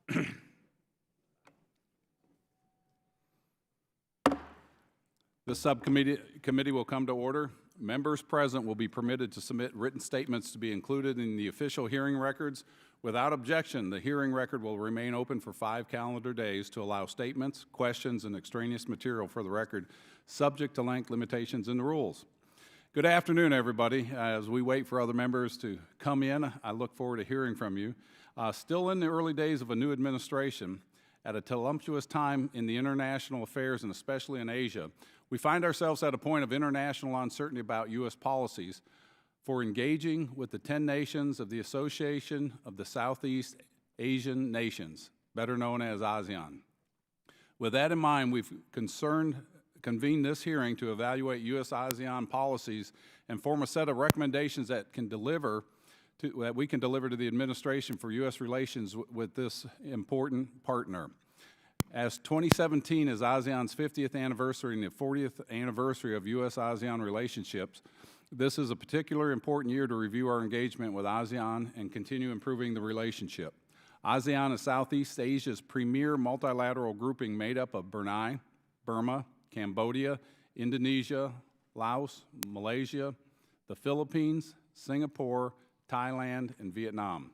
The subcommittee will come to order. Members present will be permitted to submit written statements to be included in the official hearing records. Without objection, the hearing record will remain open for 5 calendar days to allow statements, questions, and extraneous material for the record, subject to length limitations in the rules. Good afternoon, everybody. As we wait for other members to come in, I look forward to hearing from you. Still in the early days of a new administration, at a tumultuous time in the international affairs and especially in Asia, we find ourselves at a point of international uncertainty about U.S. policies for engaging with the 10 nations of the Association of the Southeast Asian Nations, better known as ASEAN. With that in mind, we've convened this hearing to evaluate U.S. ASEAN policies and form a set of recommendations that we can deliver to the administration for U.S. relations with this important partner. As 2017 is ASEAN's 50th anniversary and the 40th anniversary of U.S.-ASEAN relationships, this is a particularly important year to review our engagement with ASEAN and continue improving the relationship. ASEAN is Southeast Asia's premier multilateral grouping made up of Brunei, Burma, Cambodia, Indonesia, Laos, Malaysia, the Philippines, Singapore, Thailand, and Vietnam.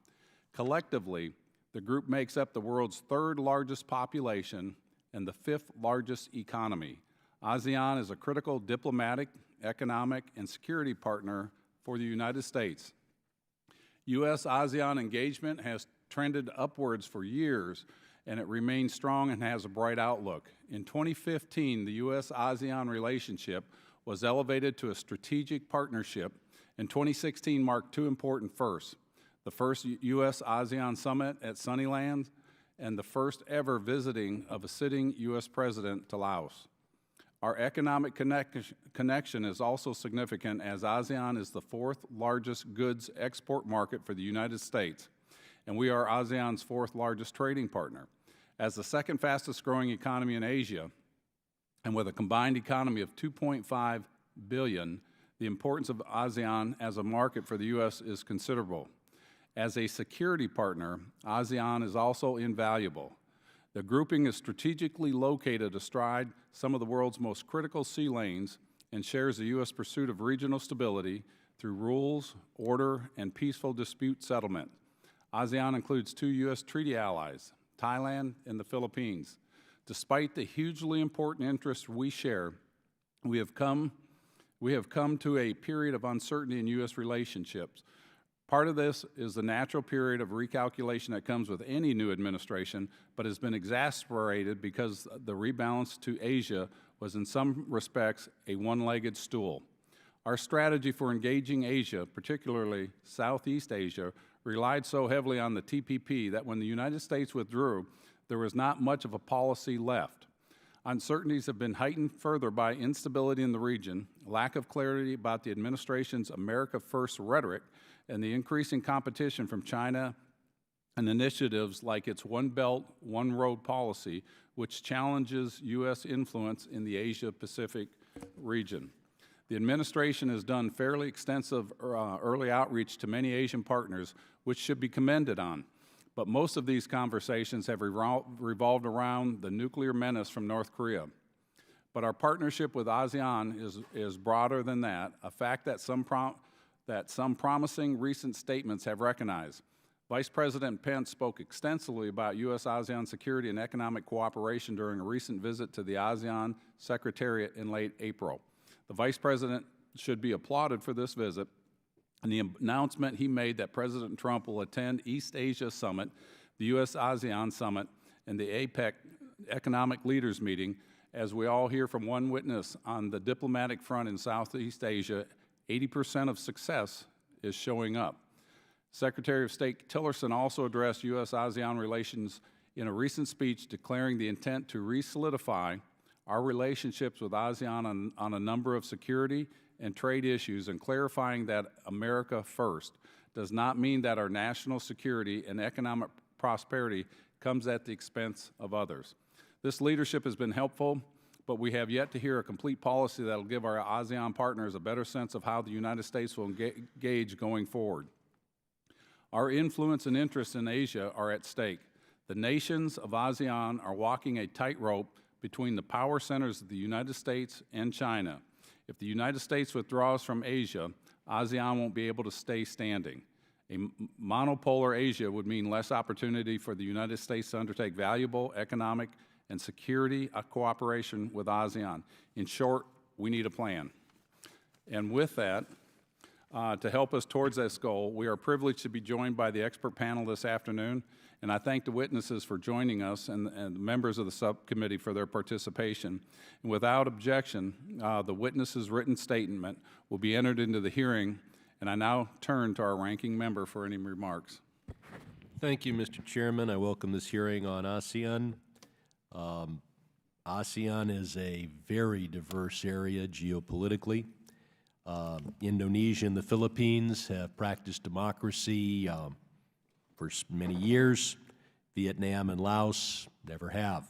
Collectively, the group makes up the world's 3rd largest population and the 5th largest economy. ASEAN is a critical diplomatic, economic, and security partner for the United States. U.S.-ASEAN engagement has trended upwards for years, and it remains strong and has a bright outlook. In 2015, the U.S.-ASEAN relationship was elevated to a strategic partnership, and 2016 marked 2 important firsts: the first U.S.-ASEAN summit at Sunnyland, and the first ever visiting of a sitting U.S. president to Laos. Our economic connection is also significant, as ASEAN is the 4th largest goods export market for the United States, and we are ASEAN's 4th largest trading partner. As the 2nd fastest growing economy in Asia, and with a combined economy of $2.5 billion, the importance of ASEAN as a market for the U.S. is considerable. As a security partner, ASEAN is also invaluable. The grouping is strategically located astride some of the world's most critical sea lanes and shares the U.S. pursuit of regional stability through rules, order, and peaceful dispute settlement. ASEAN includes 2 U.S. treaty allies, Thailand and the Philippines. Despite the hugely important interests we share, we have come to a period of uncertainty in U.S. relationships. Part of this is the natural period of recalculation that comes with any new administration, but has been exacerbated because the rebalance to Asia was in some respects a one-legged stool. Our strategy for engaging Asia, particularly Southeast Asia, relied so heavily on the TPP that when the United States withdrew, there was not much of a policy left. Uncertainties have been heightened further by instability in the region, lack of clarity about the administration's America First rhetoric, and the increasing competition from China and initiatives like its One Belt, One Road policy, which challenges U.S. influence in the Asia-Pacific region. The administration has done fairly extensive early outreach to many Asian partners, which should be commended on. But most of these conversations have revolved around the nuclear menace from North Korea. But our partnership with ASEAN is broader than that, a fact that some promising recent statements have recognized. Vice President Pence spoke extensively about U.S.-ASEAN security and economic cooperation during a recent visit to the ASEAN Secretariat in late April. The Vice President should be applauded for this visit and the announcement he made that President Trump will attend East Asia Summit, the U.S.-ASEAN Summit, and the APEC Economic Leaders Meeting. As we all hear from one witness on the diplomatic front in Southeast Asia, 80% of success is showing up. Secretary of State Tillerson also addressed U.S.-ASEAN relations in a recent speech, declaring the intent to re-solidify our relationships with ASEAN on a number of security and trade issues, and clarifying that America First does not mean that our national security and economic prosperity comes at the expense of others. This leadership has been helpful, but we have yet to hear a complete policy that will give our ASEAN partners a better sense of how the United States will engage going forward. Our influence and interests in Asia are at stake. The nations of ASEAN are walking a tightrope between the power centers of the United States and China. If the United States withdraws from Asia, ASEAN won't be able to stay standing. A monopolar Asia would mean less opportunity for the United States to undertake valuable economic and security cooperation with ASEAN. In short, we need a plan. And with that, to help us towards this goal, we are privileged to be joined by the expert panel this afternoon, and I thank the witnesses for joining us and the members of the subcommittee for their participation. And without objection, the witnesses' written statement will be entered into the hearing, and I now turn to our ranking member for any remarks. Thank you, Mr. Chairman. I welcome this hearing on ASEAN. ASEAN is a very diverse area geopolitically. Indonesia and the Philippines have practiced democracy for many years. Vietnam and Laos never have.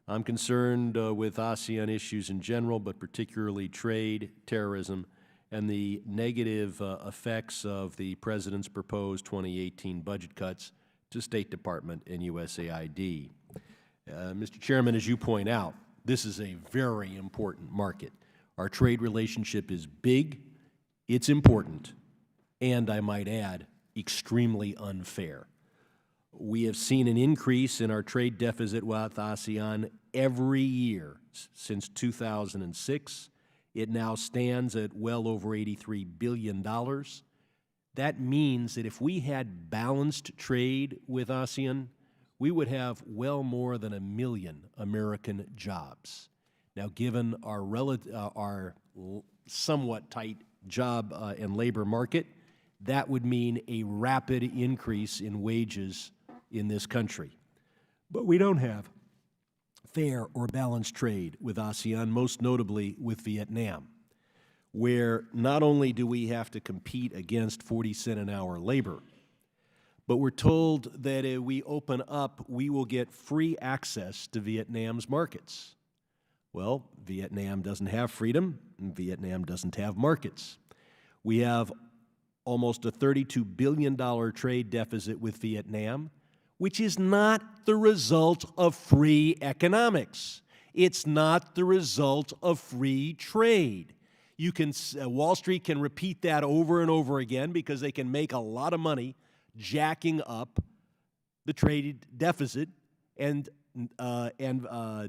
I'm concerned with ASEAN issues in general, but particularly trade, terrorism, and the negative effects of the President's proposed 2018 budget cuts to State Department and USAID. Mr. Chairman, as you point out, this is a very important market. Our trade relationship is big, it's important, and I might add, extremely unfair. We have seen an increase in our trade deficit with ASEAN every year since 2006. It now stands at well over $83 billion. That means that if we had balanced trade with ASEAN, we would have well more than 1 million American jobs. Now, given our somewhat tight job and labor market, that would mean a rapid increase in wages in this country. But we don't have fair or balanced trade with ASEAN, most notably with Vietnam, where not only do we have to compete against 40-cent an hour labor, but we're told that if we open up, we will get free access to Vietnam's markets. Well, Vietnam doesn't have freedom, and Vietnam doesn't have markets. We have almost a $32 billion trade deficit with Vietnam, which is not the result of free economics. It's not the result of free trade. You can, Wall Street can repeat that over and over again because they can make a lot of money jacking up the trade deficit and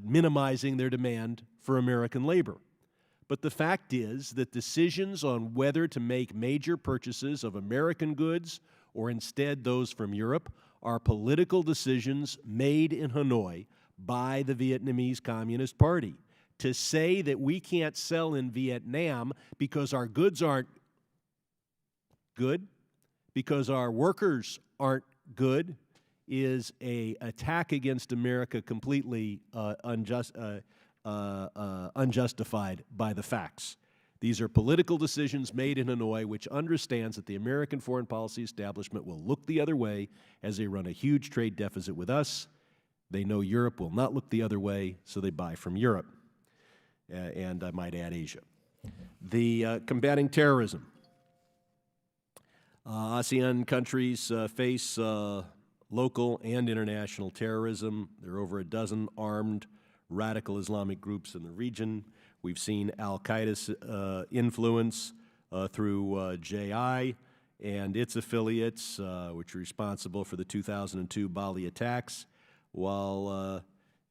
minimizing their demand for American labor. But the fact is that decisions on whether to make major purchases of American goods or instead those from Europe are political decisions made in Hanoi by the Vietnamese Communist Party. To say that we can't sell in Vietnam because our goods aren't good, because our workers aren't good, is an attack against America completely unjustified by the facts. These are political decisions made in Hanoi, which understands that the American foreign policy establishment will look the other way as they run a huge trade deficit with us. They know Europe will not look the other way, so they buy from Europe, and I might add Asia. The combating terrorism. ASEAN countries face local and international terrorism. There are over a dozen armed radical Islamic groups in the region. We've seen al-Qaeda's influence through JI and its affiliates, which are responsible for the 2002 Bali attacks. While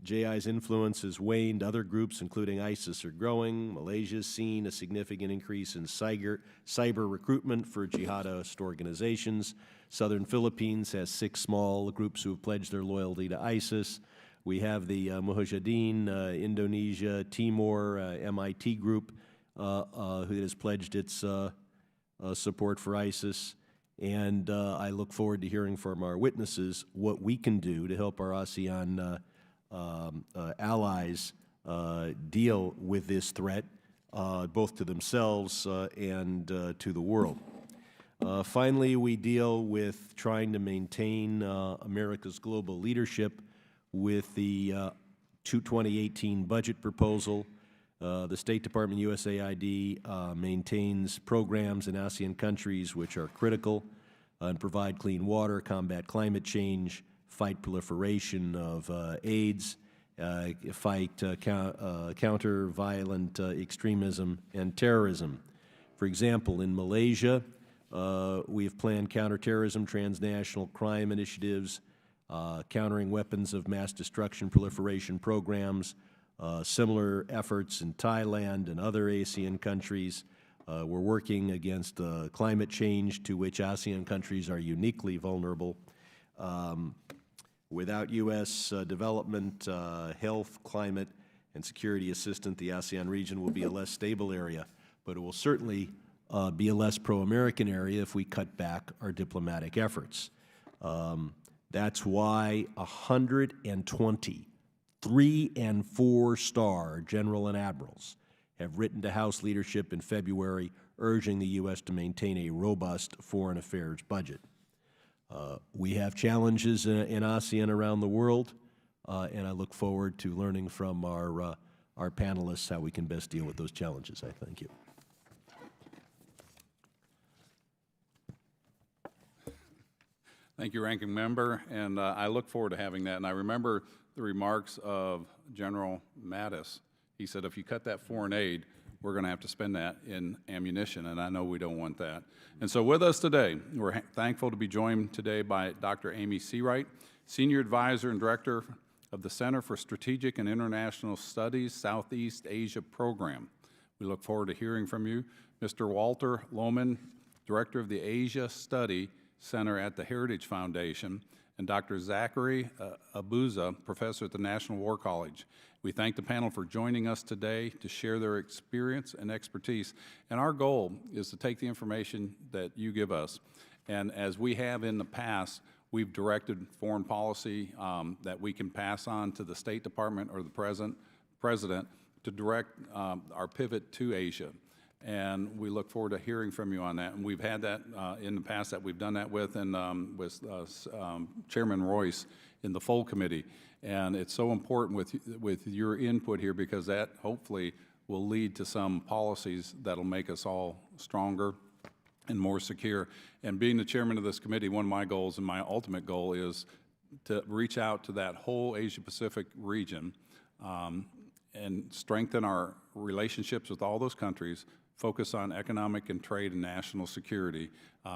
JI's influence has waned, other groups, including ISIS, are growing. Malaysia's seen a significant increase in cyber recruitment for jihadist organizations. Southern Philippines has 6 small groups who have pledged their loyalty to ISIS. We have the Mujahideen, Indonesia, Timor, MIT group who has pledged its support for ISIS. And I look forward to hearing from our witnesses what we can do to help our ASEAN allies deal with this threat, both to themselves and to the world. Finally, we deal with trying to maintain America's global leadership with the 2018 budget proposal. The State Department USAID maintains programs in ASEAN countries which are critical and provide clean water, combat climate change, fight proliferation of AIDS, fight counter violent extremism and terrorism. For example, in Malaysia, we have planned counterterrorism, transnational crime initiatives, countering weapons of mass destruction proliferation programs, similar efforts in Thailand and other ASEAN countries. We're working against climate change, to which ASEAN countries are uniquely vulnerable. Without U.S. development, health, climate, and security assistance, the ASEAN region will be a less stable area, but it will certainly be a less pro-American area if we cut back our diplomatic efforts. That's why 120 3- and 4-star general and admirals have written to House leadership in February urging the U.S. to maintain a robust foreign affairs budget. We have challenges in ASEAN around the world, and I look forward to learning from our panelists how we can best deal with those challenges. I thank you. Thank you, Ranking Member, and I look forward to having that. And I remember the remarks of General Mattis. He said, if you cut that foreign aid, we're going to have to spend that in ammunition, and I know we don't want that. And so with us today, we're thankful to be joined today by Dr. Amy Searight, Senior Advisor and Director of the Center for Strategic and International Studies Southeast Asia Program. We look forward to hearing from you. Mr. Walter Lohman, Director of the Asia Study Center at the Heritage Foundation, and Dr. Zachary Abuza, Professor at the National War College. We thank the panel for joining us today to share their experience and expertise. And our goal is to take the information that you give us, and as we have in the past, we've directed foreign policy that we can pass on to the State Department or the President to direct our pivot to Asia. And we look forward to hearing from you on that. And we've had that in the past that we've done that with, and with Chairman Royce in the full committee. And it's so important with your input here, because that hopefully will lead to some policies that'll make us all stronger and more secure. And being the chairman of this committee, one of my goals and my ultimate goal is to reach out to that whole Asia-Pacific region and strengthen our relationships with all those countries, focus on economic and trade and national security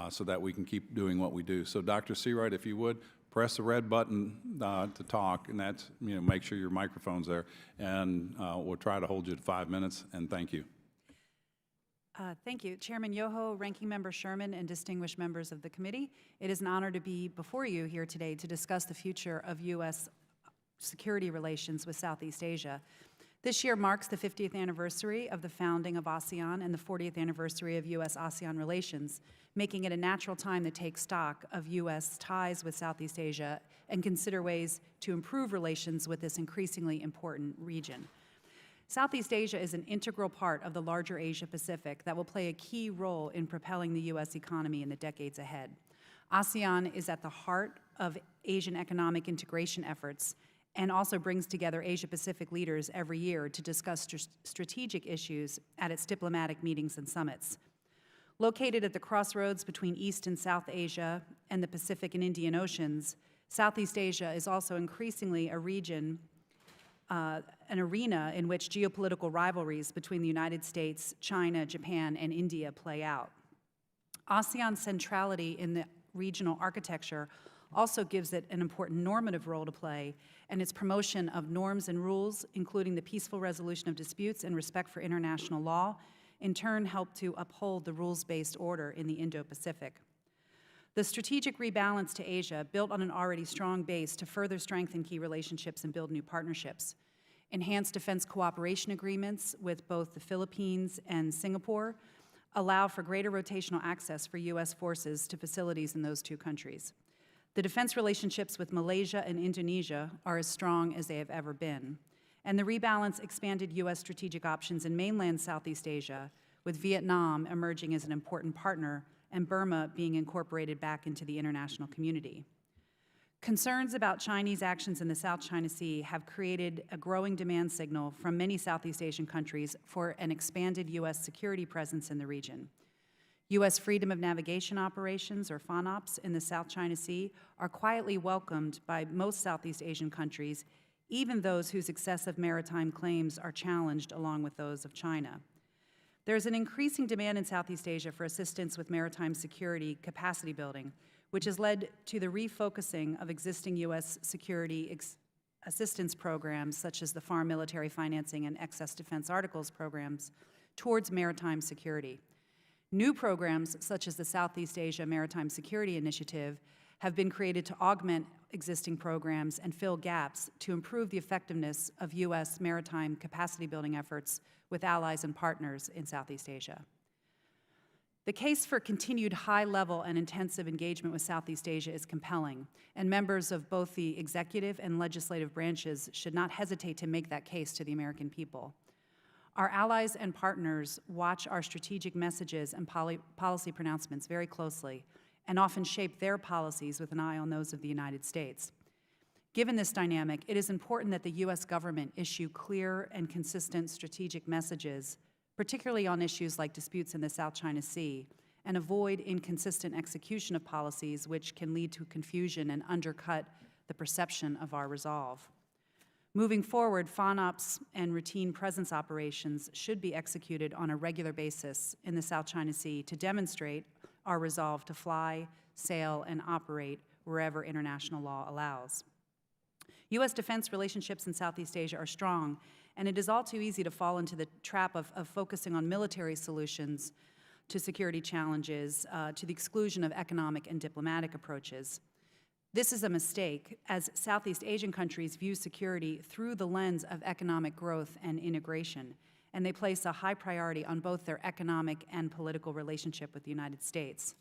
so that we can keep doing what we do. So Dr. Searight, if you would, press the red button to talk, and that's, make sure your microphone's there, and we'll try to hold you to 5 minutes, and thank you. Thank you. Chairman Yoho, Ranking Member Sherman, and distinguished members of the committee, it is an honor to be before you here today to discuss the future of U.S. security relations with Southeast Asia. This year marks the 50th anniversary of the founding of ASEAN and the 40th anniversary of U.S.-ASEAN relations, making it a natural time to take stock of U.S. ties with Southeast Asia and consider ways to improve relations with this increasingly important region. Southeast Asia is an integral part of the larger Asia-Pacific that will play a key role in propelling the U.S. economy in the decades ahead. ASEAN is at the heart of Asian economic integration efforts and also brings together Asia-Pacific leaders every year to discuss strategic issues at its diplomatic meetings and summits. Located at the crossroads between East and South Asia and the Pacific and Indian Oceans, Southeast Asia is also increasingly a region, an arena in which geopolitical rivalries between the United States, China, Japan, and India play out. ASEAN's centrality in the regional architecture also gives it an important normative role to play, and its promotion of norms and rules, including the peaceful resolution of disputes and respect for international law, in turn help to uphold the rules-based order in the Indo-Pacific. The strategic rebalance to Asia, built on an already strong base to further strengthen key relationships and build new partnerships. Enhanced defense cooperation agreements with both the Philippines and Singapore allow for greater rotational access for U.S. forces to facilities in those two countries. The defense relationships with Malaysia and Indonesia are as strong as they have ever been. And the rebalance expanded U.S. strategic options in mainland Southeast Asia, with Vietnam emerging as an important partner and Burma being incorporated back into the international community. Concerns about Chinese actions in the South China Sea have created a growing demand signal from many Southeast Asian countries for an expanded U.S. security presence in the region. U.S. freedom of navigation operations, or FONOPs, in the South China Sea are quietly welcomed by most Southeast Asian countries, even those whose excessive maritime claims are challenged along with those of China. There is an increasing demand in Southeast Asia for assistance with maritime security capacity building, which has led to the refocusing of existing U.S. security assistance programs, such as the Farm Military Financing and Excess Defense Articles programs, towards maritime security. New programs, such as the Southeast Asia Maritime Security Initiative, have been created to augment existing programs and fill gaps to improve the effectiveness of U.S. maritime capacity building efforts with allies and partners in Southeast Asia. The case for continued high-level and intensive engagement with Southeast Asia is compelling, and members of both the executive and legislative branches should not hesitate to make that case to the American people. Our allies and partners watch our strategic messages and policy pronouncements very closely and often shape their policies with an eye on those of the United States. Given this dynamic, it is important that the U.S. government issue clear and consistent strategic messages, particularly on issues like disputes in the South China Sea, and avoid inconsistent execution of policies which can lead to confusion and undercut the perception of our resolve. Moving forward, FONOPs and routine presence operations should be executed on a regular basis in the South China Sea to demonstrate our resolve to fly, sail, and operate wherever international law allows. U.S. defense relationships in Southeast Asia are strong, and it is all too easy to fall into the trap of focusing on military solutions to security challenges to the exclusion of economic and diplomatic approaches. This is a mistake, as Southeast Asian countries view security through the lens of economic growth and integration, and they place a high priority on both their economic and political relationship with the United States.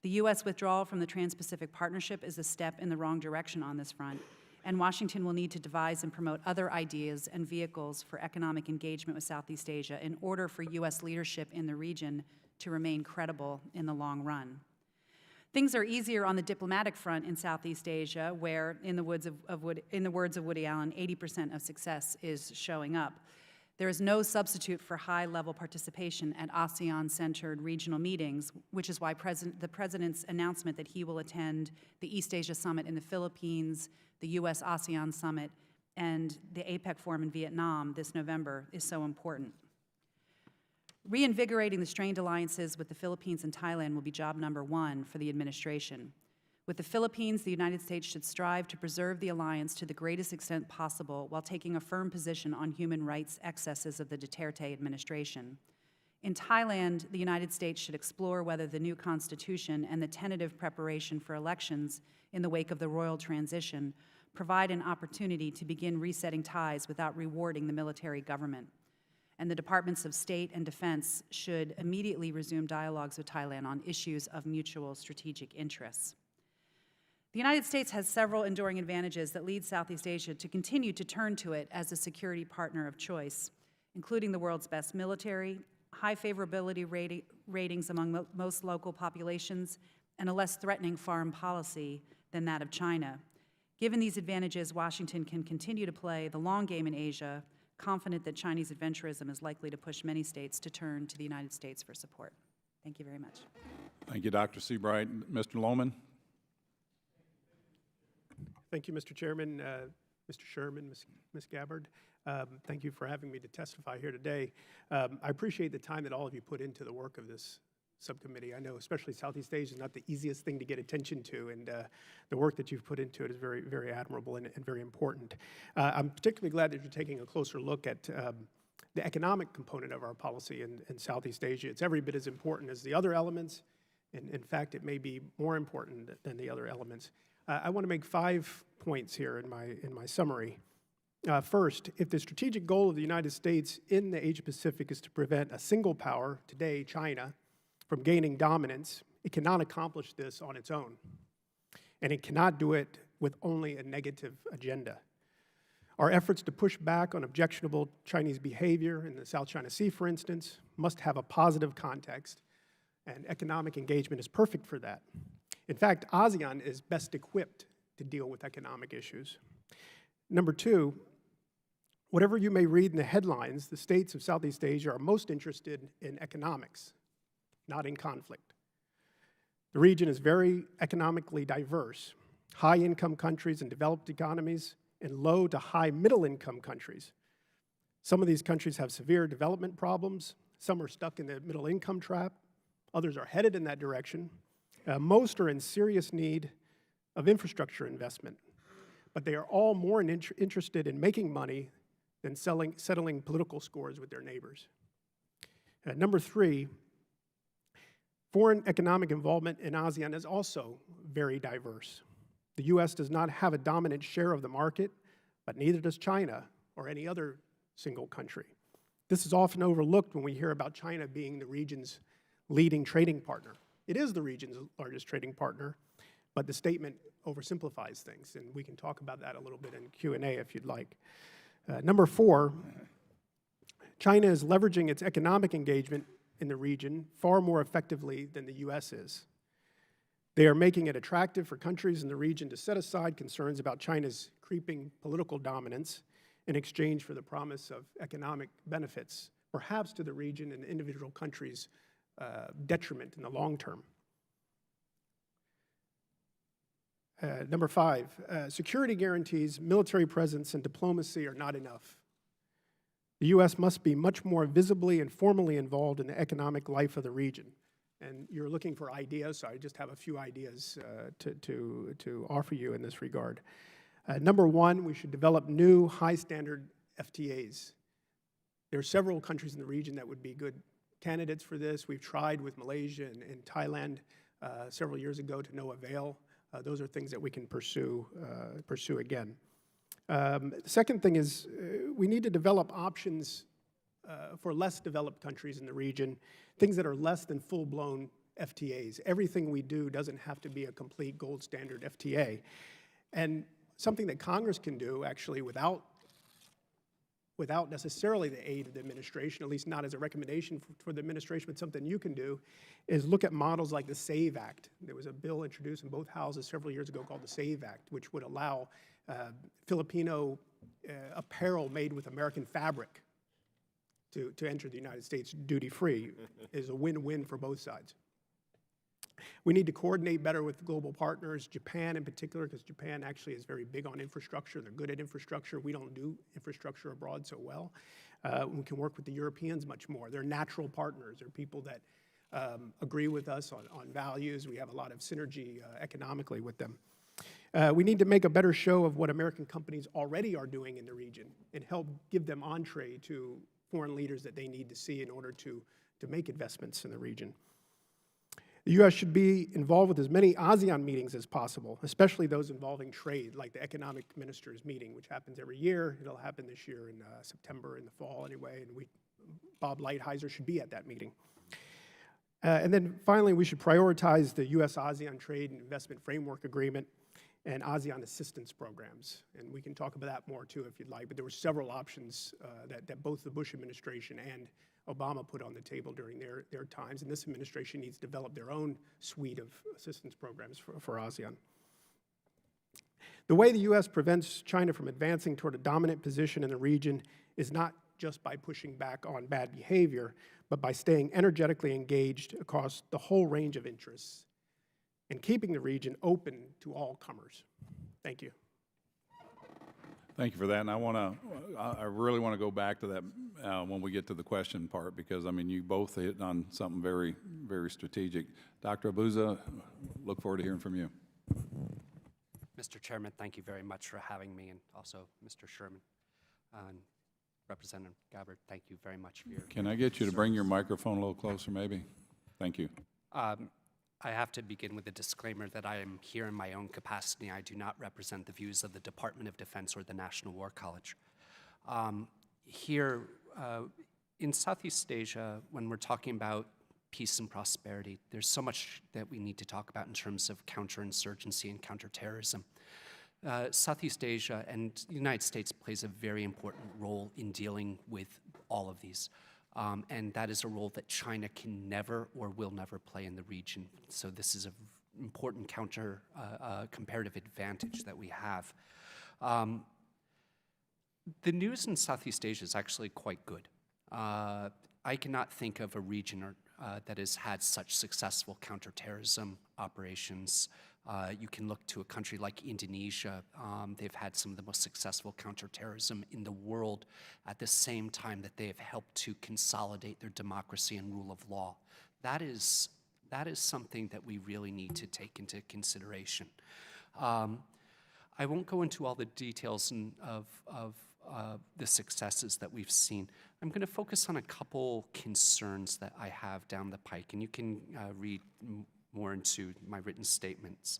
The U.S. withdrawal from the Trans-Pacific Partnership is a step in the wrong direction on this front, and Washington will need to devise and promote other ideas and vehicles for economic engagement with Southeast Asia in order for U.S. leadership in the region to remain credible in the long run. Things are easier on the diplomatic front in Southeast Asia, where, in the words of Woody Allen, 80% of success is showing up. There is no substitute for high-level participation at ASEAN-centered regional meetings, which is why the President's announcement that he will attend the East Asia Summit in the Philippines, the U.S. ASEAN Summit, and the APEC Forum in Vietnam this November is so important. Reinvigorating the strained alliances with the Philippines and Thailand will be job number one for the administration. With the Philippines, the United States should strive to preserve the alliance to the greatest extent possible while taking a firm position on human rights excesses of the Duterte administration. In Thailand, the United States should explore whether the new constitution and the tentative preparation for elections in the wake of the royal transition provide an opportunity to begin resetting ties without rewarding the military government. And the Departments of State and Defense should immediately resume dialogues with Thailand on issues of mutual strategic interests. The United States has several enduring advantages that lead Southeast Asia to continue to turn to it as a security partner of choice, including the world's best military, high favorability ratings among most local populations, and a less threatening foreign policy than that of China. Given these advantages, Washington can continue to play the long game in Asia, confident that Chinese adventurism is likely to push many states to turn to the United States for support. Thank you very much. Thank you, Dr. Searight. Mr. Lohman. Thank you, Mr. Chairman, Mr. Sherman, Ms. Gabbard. Thank you for having me to testify here today. I appreciate the time that all of you put into the work of this subcommittee. I know especially Southeast Asia is not the easiest thing to get attention to, and the work that you've put into it is very, very admirable and very important. I'm particularly glad that you're taking a closer look at the economic component of our policy in Southeast Asia. It's every bit as important as the other elements, and in fact, it may be more important than the other elements. I want to make 5 points here in my summary. First, if the strategic goal of the United States in the Asia-Pacific is to prevent a single power, today China, from gaining dominance, it cannot accomplish this on its own. And it cannot do it with only a negative agenda. Our efforts to push back on objectionable Chinese behavior in the South China Sea, for instance, must have a positive context, and economic engagement is perfect for that. In fact, ASEAN is best equipped to deal with economic issues. Number 2, whatever you may read in the headlines, the states of Southeast Asia are most interested in economics, not in conflict. The region is very economically diverse. High-income countries and developed economies, and low to high middle-income countries. Some of these countries have severe development problems. Some are stuck in the middle-income trap. Others are headed in that direction. Most are in serious need of infrastructure investment. But they are all more interested in making money than settling political scores with their neighbors. Number 3, foreign economic involvement in ASEAN is also very diverse. The U.S. does not have a dominant share of the market, but neither does China or any other single country. This is often overlooked when we hear about China being the region's leading trading partner. It is the region's largest trading partner, but the statement oversimplifies things, and we can talk about that a little bit in Q&A if you'd like. Number 4, China is leveraging its economic engagement in the region far more effectively than the U.S. is. They are making it attractive for countries in the region to set aside concerns about China's creeping political dominance in exchange for the promise of economic benefits, perhaps to the region and individual countries' detriment in the long term. Number 5, security guarantees, military presence, and diplomacy are not enough. The U.S. must be much more visibly and formally involved in the economic life of the region. And you're looking for ideas, so I just have a few ideas to offer you in this regard. Number 1, we should develop new high-standard FTAs. There are several countries in the region that would be good candidates for this. We've tried with Malaysia and Thailand several years ago to no avail. Those are things that we can pursue again. The second thing is we need to develop options for less developed countries in the region, things that are less than full-blown FTAs. Everything we do doesn't have to be a complete gold standard FTA. And something that Congress can do, actually, without necessarily the aid of the administration, at least not as a recommendation for the administration, but something you can do, is look at models like the SAVE Act. There was a bill introduced in both houses several years ago called the SAVE Act, which would allow Filipino apparel made with American fabric to enter the United States duty-free. Is a win-win for both sides. We need to coordinate better with global partners, Japan in particular, because Japan actually is very big on infrastructure. They're good at infrastructure. We don't do infrastructure abroad so well. We can work with the Europeans much more. They're natural partners. They're people that agree with us on values. We have a lot of synergy economically with them. We need to make a better show of what American companies already are doing in the region and help give them entree to foreign leaders that they need to see in order to make investments in the region. The U.S. should be involved with as many ASEAN meetings as possible, especially those involving trade, like the economic ministers meeting, which happens every year. It'll happen this year in September, in the fall anyway, and Bob Lighthizer should be at that meeting. And then finally, we should prioritize the U.S. ASEAN Trade and Investment Framework Agreement and ASEAN assistance programs. And we can talk about that more too if you'd like, but there were several options that both the Bush administration and Obama put on the table during their times, and this administration needs to develop their own suite of assistance programs for ASEAN. The way the U.S. prevents China from advancing toward a dominant position in the region is not just by pushing back on bad behavior, but by staying energetically engaged across the whole range of interests and keeping the region open to all comers. Thank you. Thank you for that, and I really want to go back to that when we get to the question part, because, I mean, you both hit on something very, very strategic. Dr. Abuza, look forward to hearing from you. Mr. Chairman, thank you very much for having me, and also Mr. Sherman and Representative Gabbard, thank you very much for your Can I get you to bring your microphone a little closer, maybe? Thank you. I have to begin with a disclaimer that I am here in my own capacity. I do not represent the views of the Department of Defense or the National War College. Here in Southeast Asia, when we're talking about peace and prosperity, there's so much that we need to talk about in terms of counterinsurgency and counterterrorism. Southeast Asia and the United States plays a very important role in dealing with all of these. And that is a role that China can never or will never play in the region. So this is an important comparative advantage that we have. The news in Southeast Asia is actually quite good. I cannot think of a region that has had such successful counterterrorism operations. You can look to a country like Indonesia. They've had some of the most successful counterterrorism in the world at the same time that they have helped to consolidate their democracy and rule of law. That is something that we really need to take into consideration. I won't go into all the details of the successes that we've seen. I'm going to focus on a couple concerns that I have down the pike, and you can read more into my written statements.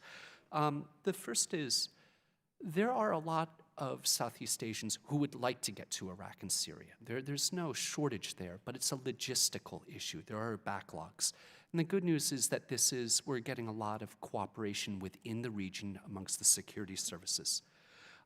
The first is, there are a lot of Southeast Asians who would like to get to Iraq and Syria. There's no shortage there, but it's a logistical issue. There are backlogs. And the good news is that we're getting a lot of cooperation within the region amongst the security services.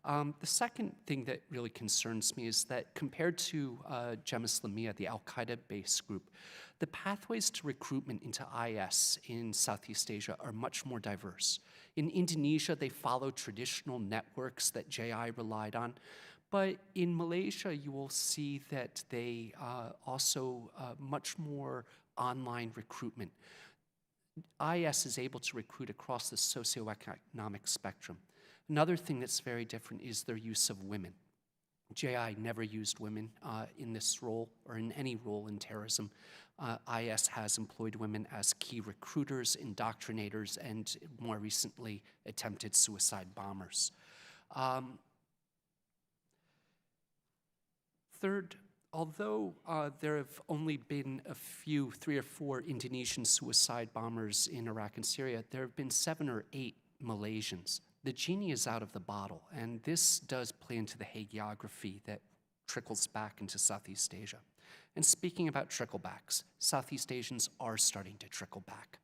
The second thing that really concerns me is that compared to Jemaah Islamiyah, the al-Qaeda-based group, the pathways to recruitment into IS in Southeast Asia are much more diverse. In Indonesia, they follow traditional networks that JI relied on. But in Malaysia, you will see that they also much more online recruitment. IS is able to recruit across the socioeconomic spectrum. Another thing that's very different is their use of women. JI never used women in this role or in any role in terrorism. IS has employed women as key recruiters, indoctrinators, and more recently, attempted suicide bombers. Third, although there have only been a few, 3 or 4 Indonesian suicide bombers in Iraq and Syria, there have been 7 or 8 Malaysians. The genie is out of the bottle, and this does play into the hagiography that trickles back into Southeast Asia. And speaking about tricklebacks, Southeast Asians are starting to trickle back.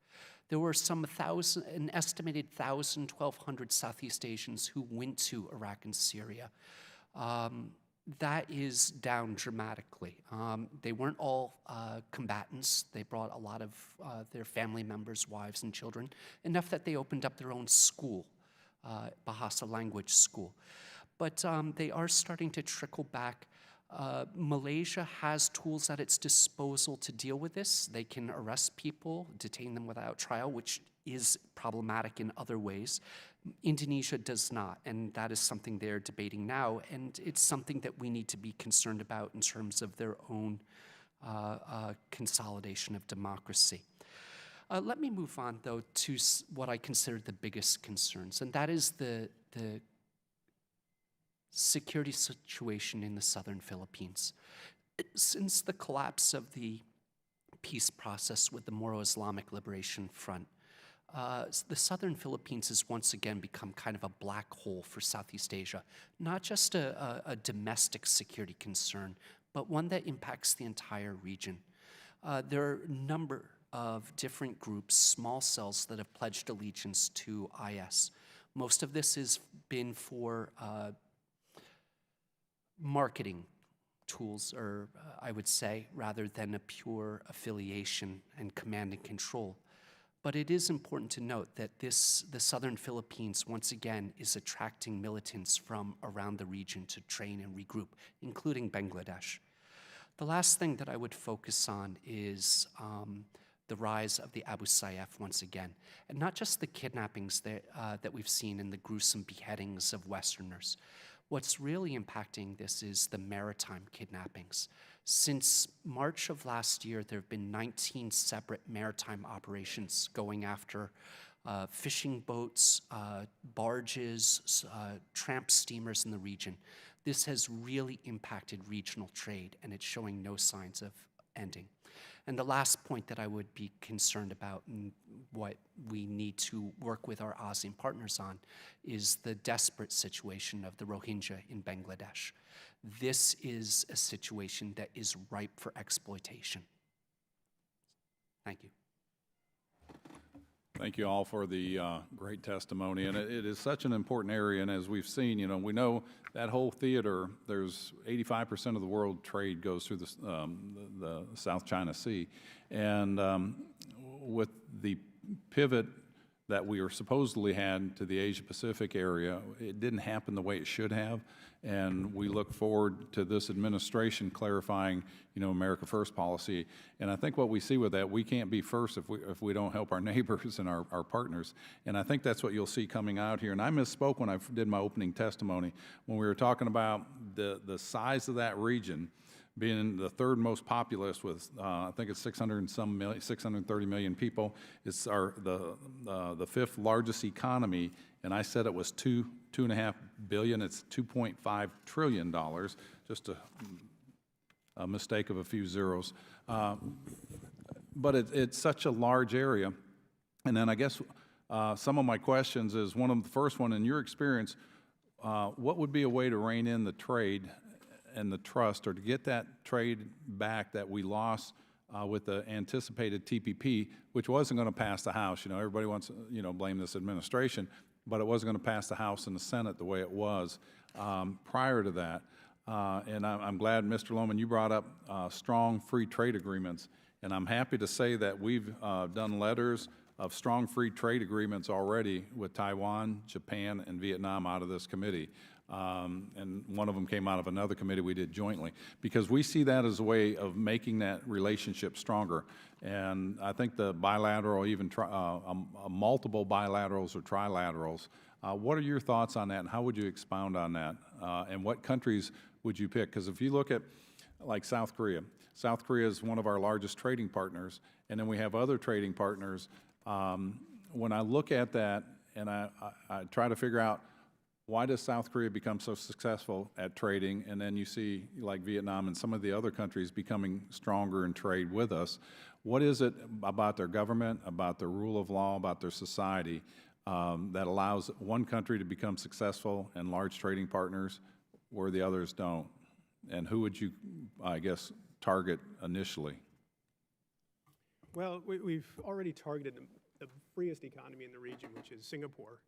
There were an estimated 1,000, 1,200 Southeast Asians who went to Iraq and Syria. That is down dramatically. They weren't all combatants. They brought a lot of their family members, wives, and children, enough that they opened up their own school, Bahasa language school. But they are starting to trickle back. Malaysia has tools at its disposal to deal with this. They can arrest people, detain them without trial, which is problematic in other ways. Indonesia does not, and that is something they're debating now, and it's something that we need to be concerned about in terms of their own consolidation of democracy. Let me move on, though, to what I consider the biggest concerns, and that is the security situation in the southern Philippines. Since the collapse of the peace process with the Moro Islamic Liberation Front, the southern Philippines has once again become kind of a black hole for Southeast Asia, not just a domestic security concern, but one that impacts the entire region. There are a number of different groups, small cells, that have pledged allegiance to IS. Most of this has been for marketing tools, or I would say, rather than a pure affiliation and command and control. But it is important to note that the southern Philippines, once again, is attracting militants from around the region to train and regroup, including Bangladesh. The last thing that I would focus on is the rise of the Abu Sayyaf once again, and not just the kidnappings that we've seen and the gruesome beheadings of Westerners. What's really impacting this is the maritime kidnappings. Since March of last year, there have been 19 separate maritime operations going after fishing boats, barges, tramp steamers in the region. This has really impacted regional trade, and it's showing no signs of ending. And the last point that I would be concerned about, and what we need to work with our ASEAN partners on, is the desperate situation of the Rohingya in Bangladesh. This is a situation that is ripe for exploitation. Thank you. Thank you all for the great testimony, and it is such an important area, and as we've seen, we know that whole theater, there's 85% of the world trade goes through the South China Sea, and with the pivot that we were supposedly had to the Asia-Pacific area. It didn't happen the way it should have, and we look forward to this administration clarifying, America First policy. And I think what we see with that, we can't be first if we don't help our neighbors and our partners. And I think that's what you'll see coming out here. And I misspoke when I did my opening testimony when we were talking about the size of that region being the third most populous with, I think it's 630 million people. It's the fifth largest economy, and I said it was $2.5 billion. It's $2.5 trillion, just a mistake of a few zeros. But it's such a large area. And then I guess some of my questions is the first one, in your experience, what would be a way to rein in the trade and the trust, or to get that trade back that we lost with the anticipated TPP, which wasn't going to pass the House. Everybody wants to, blame this administration, but it wasn't going to pass the House and the Senate the way it was prior to that. And I'm glad, Mr. Lohman, you brought up strong free trade agreements. And I'm happy to say that we've done letters of strong free trade agreements already with Taiwan, Japan, and Vietnam out of this committee. And one of them came out of another committee we did jointly, because we see that as a way of making that relationship stronger. And I think the bilateral, even multiple bilaterals or trilaterals, what are your thoughts on that, and how would you expound on that? And what countries would you pick? Because if you look at like South Korea is one of our largest trading partners, and then we have other trading partners. When I look at that and I try to figure out, why does South Korea become so successful at trading, and then you see like Vietnam and some of the other countries becoming stronger in trade with us? What is it about their government, about their rule of law, about their society that allows one country to become successful and large trading partners where the others don't? And who would you, I guess, target initially? Well, we've already targeted the freest economy in the region, which is Singapore.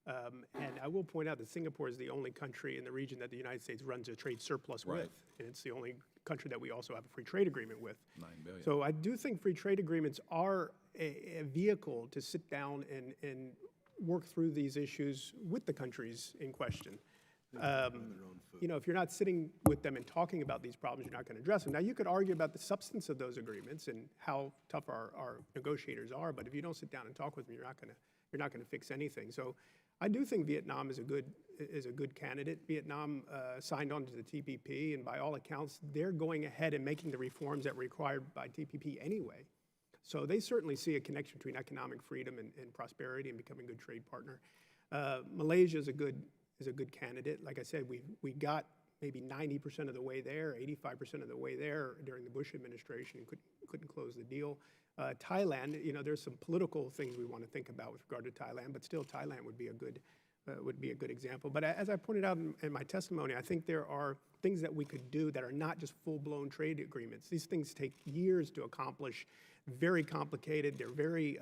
And I will point out that Singapore is the only country in the region that the United States runs a trade surplus with, and it's the only country that we also have a free trade agreement with. $9 billion. So I do think free trade agreements are a vehicle to sit down and work through these issues with the countries in question. If you're not sitting with them and talking about these problems, you're not going to address them. Now, you could argue about the substance of those agreements and how tough our negotiators are, but if you don't sit down and talk with them, you're not going to fix anything. So I do think Vietnam is a good candidate. Vietnam signed on to the TPP, and by all accounts, they're going ahead and making the reforms that were required by TPP anyway. So they certainly see a connection between economic freedom and prosperity and becoming a good trade partner. Malaysia is a good candidate. Like I said, we got maybe 90% of the way there, 85% of the way there during the Bush administration, and couldn't close the deal. Thailand, there's some political things we want to think about with regard to Thailand, but still Thailand would be a good example. But as I pointed out in my testimony, I think there are things that we could do that are not just full-blown trade agreements. These things take years to accomplish, very complicated. They're very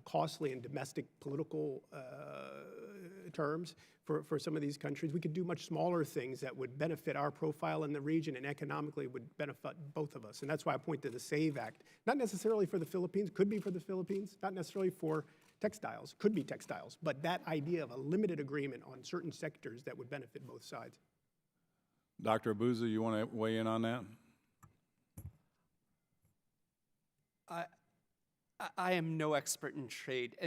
costly in domestic political terms for some of these countries. We could do much smaller things that would benefit our profile in the region and economically would benefit both of us. And that's why I point to the SAVE Act. Not necessarily for the Philippines, could be for the Philippines, not necessarily for textiles, could be textiles, but that idea of a limited agreement on certain sectors that would benefit both sides. Dr. Abuza, you want to weigh in on that? I am no expert in trade,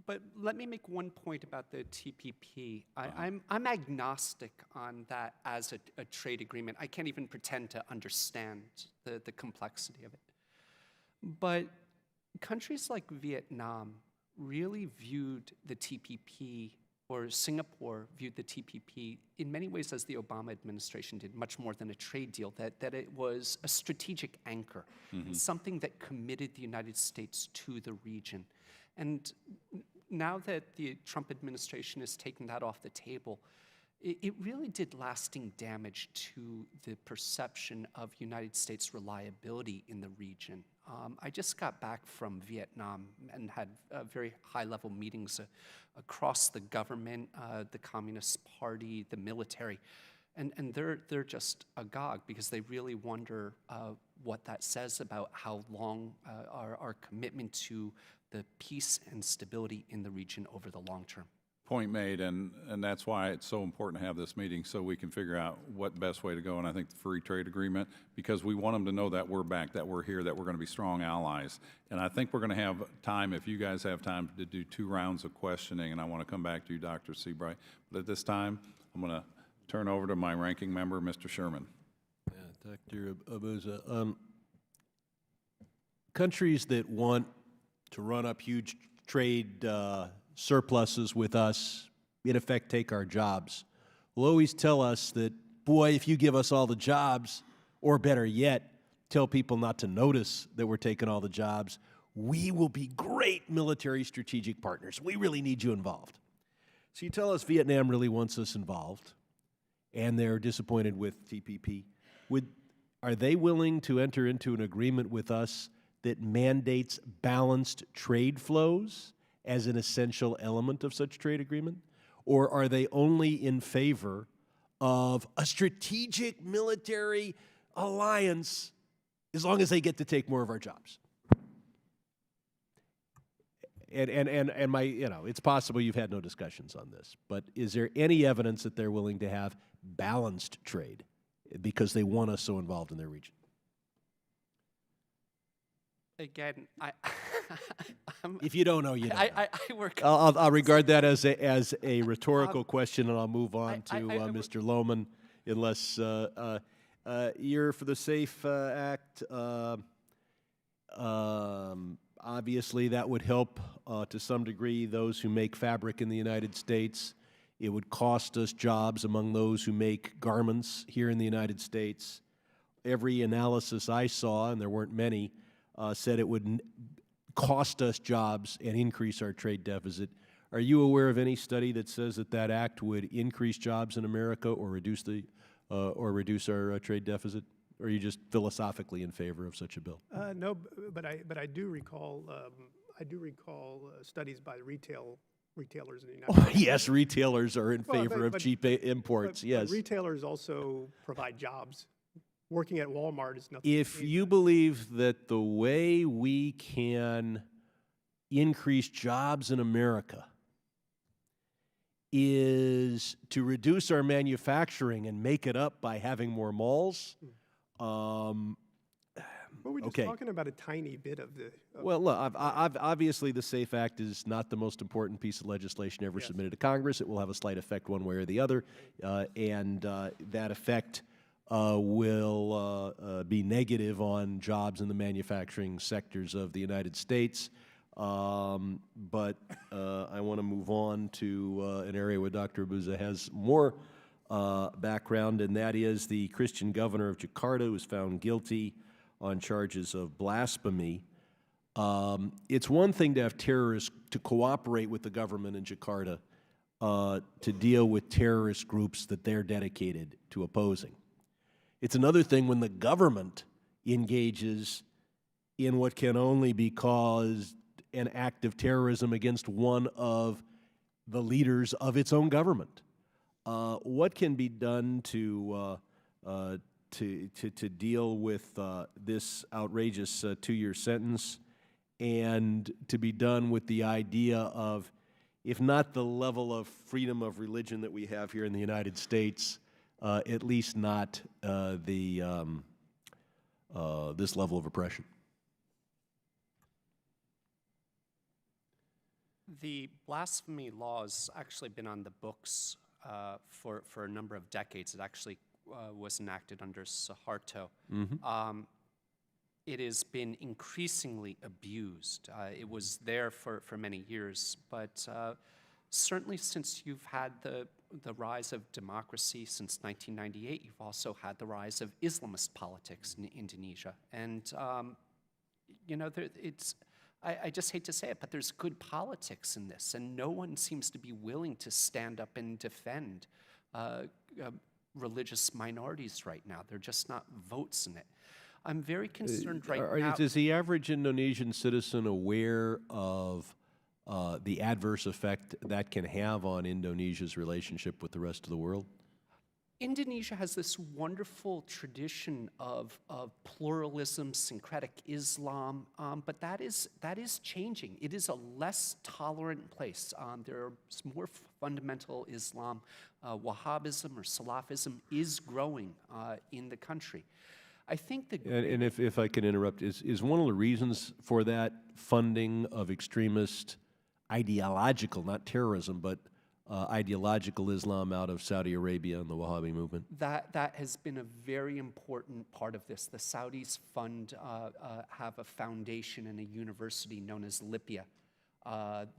but let me make one point about the TPP. I'm agnostic on that as a trade agreement. I can't even pretend to understand the complexity of it. But countries like Vietnam really viewed the TPP, or Singapore viewed the TPP in many ways as the Obama administration did, much more than a trade deal, that it was a strategic anchor, something that committed the United States to the region. And now that the Trump administration has taken that off the table, it really did lasting damage to the perception of United States reliability in the region. I just got back from Vietnam and had very high-level meetings across the government, the Communist Party, the military, and they're just agog because they really wonder what that says about how long our commitment to the peace and stability in the region over the long term. Point made, and that's why it's so important to have this meeting so we can figure out what best way to go. And I think the free trade agreement, because we want them to know that we're back, that we're here, that we're going to be strong allies. And I think we're going to have time, if you guys have time, to do 2 rounds of questioning. And I want to come back to you, Dr. Searight. But at this time, I'm going to turn over to my ranking member, Mr. Sherman. Yeah, Dr. Abuza, countries that want to run up huge trade surpluses with us, in effect take our jobs, will always tell us that, boy, if you give us all the jobs, or better yet, tell people not to notice that we're taking all the jobs, we will be great military strategic partners. We really need you involved. So you tell us Vietnam really wants us involved, and they're disappointed with TPP. Are they willing to enter into an agreement with us that mandates balanced trade flows as an essential element of such trade agreement? Or are they only in favor of a strategic military alliance as long as they get to take more of our jobs? And my, it's possible you've had no discussions on this, but is there any evidence that they're willing to have balanced trade because they want us so involved in their region? Again, If you don't know, you don't know. I work. I'll regard that as a rhetorical question, and I'll move on to Mr. Lohman, unless you're for the SAFE Act. Obviously, that would help to some degree those who make fabric in the United States. It would cost us jobs among those who make garments here in the United States. Every analysis I saw, and there weren't many, said it would cost us jobs and increase our trade deficit. Are you aware of any study that says that that act would increase jobs in America or reduce our trade deficit? Or are you just philosophically in favor of such a bill? No, but I do recall studies by retailers in the United States. Yes, retailers are in favor of cheap imports. Yes, but retailers also provide jobs. Working at Walmart is nothing. If you believe that the way we can increase jobs in America is to reduce our manufacturing and make it up by having more malls, But we're just talking about a tiny bit of the. well, look, obviously the SAFE Act is not the most important piece of legislation ever submitted to Congress. It will have a slight effect one way or the other, and that effect will be negative on jobs in the manufacturing sectors of the United States. But I want to move on to an area where Dr. Abuza has more background, and that is the Christian governor of Jakarta who was found guilty on charges of blasphemy. It's one thing to have terrorists to cooperate with the government in Jakarta to deal with terrorist groups that they're dedicated to opposing. It's another thing when the government engages in what can only be called an act of terrorism against one of the leaders of its own government. What can be done to deal with this outrageous 2-year sentence, and to be done with the idea of, if not the level of freedom of religion that we have here in the United States, at least not this level of oppression? The blasphemy law has actually been on the books for a number of decades. It actually was enacted under Suharto. It has been increasingly abused. It was there for many years, but certainly since you've had the rise of democracy since 1998, you've also had the rise of Islamist politics in Indonesia. And, I just hate to say it, but there's good politics in this, and no one seems to be willing to stand up and defend religious minorities right now. They're just not votes in it. I'm very concerned now. Is the average Indonesian citizen aware of the adverse effect that can have on Indonesia's relationship with the rest of the world? Indonesia has this wonderful tradition of pluralism, syncretic Islam, but that is changing. It is a less tolerant place. There's more fundamental Islam. Wahhabism or Salafism is growing in the country. I think the And if I can interrupt, is one of the reasons for that funding of extremist ideological, not terrorism, but ideological Islam out of Saudi Arabia and the Wahhabi movement? that has been a very important part of this. The Saudis have a foundation and a university known as Lipia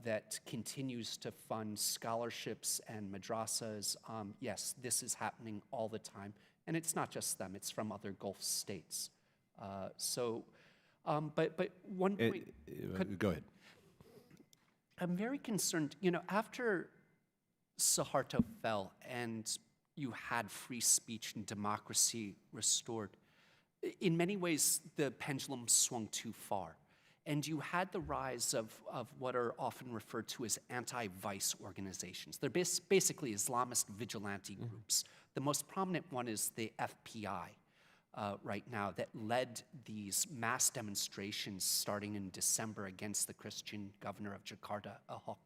that continues to fund scholarships and madrasas. Yes, this is happening all the time. And it's not just them, it's from other Gulf states. But one point... Go ahead. I'm very concerned, after Suharto fell and you had free speech and democracy restored, in many ways the pendulum swung too far. And you had the rise of what are often referred to as anti-vice organizations. They're basically Islamist vigilante groups. The most prominent one is the FPI right now that led these mass demonstrations starting in December against the Christian governor of Jakarta, Ahok.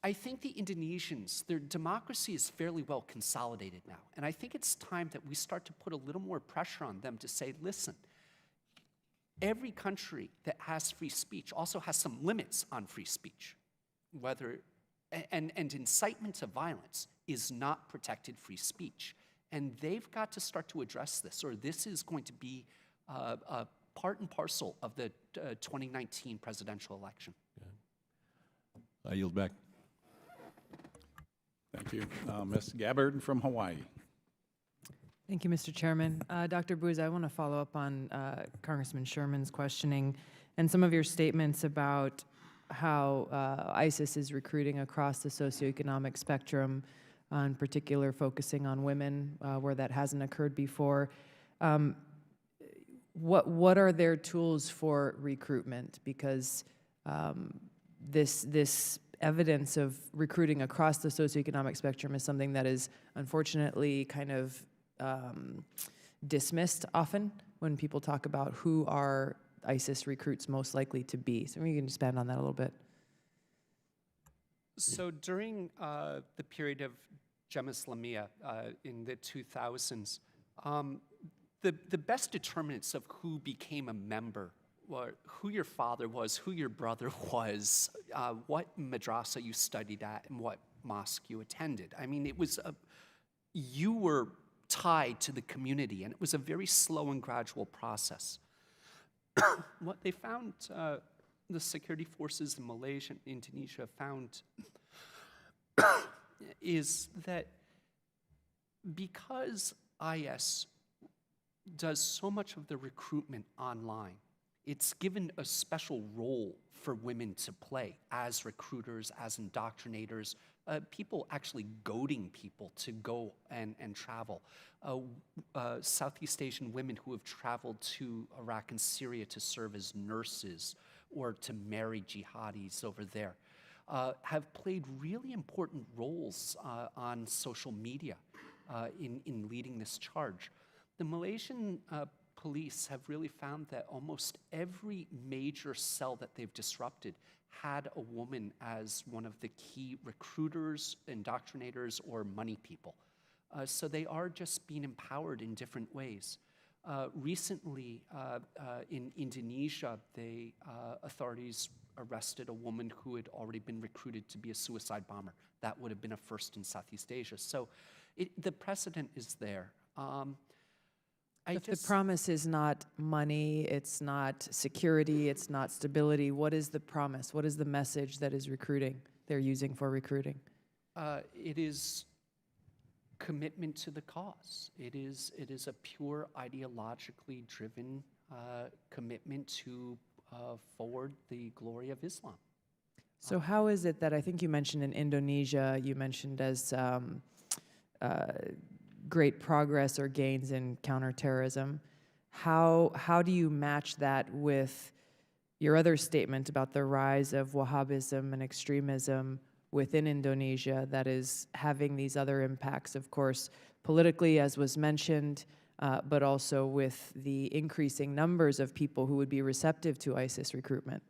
I think the Indonesians, their democracy is fairly well consolidated now. And I think it's time that we start to put a little more pressure on them to say, listen, every country that has free speech also has some limits on free speech. And incitement to violence is not protected free speech. And they've got to start to address this, or this is going to be a part and parcel of the 2019 presidential election. I yield back. Thank you. Ms. Gabbard from Hawaii. Thank you, Mr. Chairman. Dr. Abuza, I want to follow up on Congressman Sherman's questioning and some of your statements about how ISIS is recruiting across the socioeconomic spectrum, in particular focusing on women, where that hasn't occurred before. What are their tools for recruitment? Because this evidence of recruiting across the socioeconomic spectrum is something that is unfortunately kind of dismissed often when people talk about who are ISIS recruits most likely to be. So maybe you can expand on that a little bit. So during the period of Jemaah Islamiyah in the 2000s, the best determinants of who became a member were who your father was, who your brother was, what madrasa you studied at, and what mosque you attended. I mean, you were tied to the community, and it was a very slow and gradual process. What they found, the security forces in Malaysia and Indonesia found is that because IS does so much of the recruitment online, it's given a special role for women to play as recruiters, as indoctrinators, people actually goading people to go and travel. Southeast Asian women who have traveled to Iraq and Syria to serve as nurses or to marry jihadis over there have played really important roles on social media in leading this charge. The Malaysian police have really found that almost every major cell that they've disrupted had a woman as one of the key recruiters, indoctrinators, or money people. So they are just being empowered in different ways. Recently, in Indonesia, authorities arrested a woman who had already been recruited to be a suicide bomber. That would have been a first in Southeast Asia. So the precedent is there. If the promise is not money, it's not security, it's not stability, what is the promise? What is the message that is they're using for recruiting? It is commitment to the cause. It is a pure ideologically driven commitment to forward the glory of Islam. So how is it that, I think you mentioned in Indonesia, you mentioned as great progress or gains in counterterrorism. How do you match that with your other statement about the rise of Wahhabism and extremism within Indonesia that is having these other impacts, of course, politically, as was mentioned, but also with the increasing numbers of people who would be receptive to ISIS recruitment?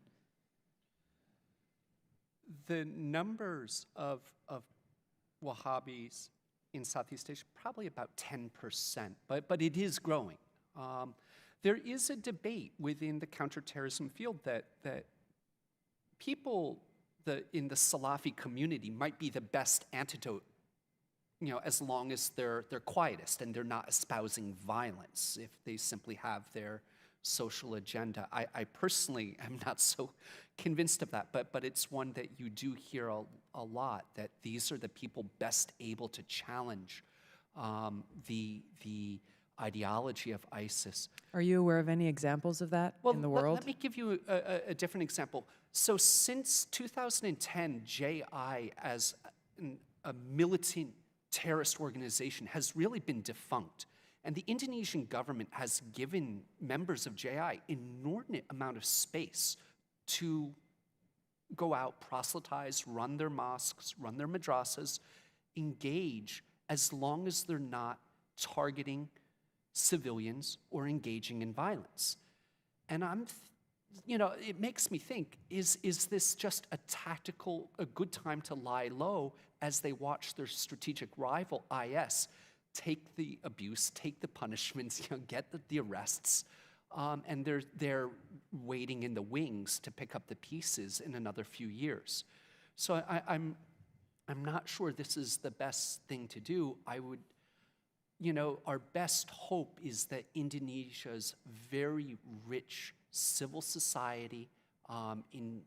The numbers of Wahhabis in Southeast Asia, probably about 10%, but it is growing. There is a debate within the counterterrorism field that people in the Salafi community might be the best antidote, as long as they're quietest and they're not espousing violence, if they simply have their social agenda. I personally am not so convinced of that, but it's one that you do hear a lot, that these are the people best able to challenge the ideology of ISIS. Are you aware of any examples of that in the world? Let me give you a different example. So since 2010, JI as a militant terrorist organization has really been defunct. And the Indonesian government has given members of JI inordinate amount of space to go out, proselytize, run their mosques, run their madrasas, engage, as long as they're not targeting civilians or engaging in violence. And it makes me think, is this just a good time to lie low as they watch their strategic rival, IS, take the abuse, take the punishments, get the arrests, and they're waiting in the wings to pick up the pieces in another few years. So I'm not sure this is the best thing to do. Our best hope is that Indonesia's very rich civil society in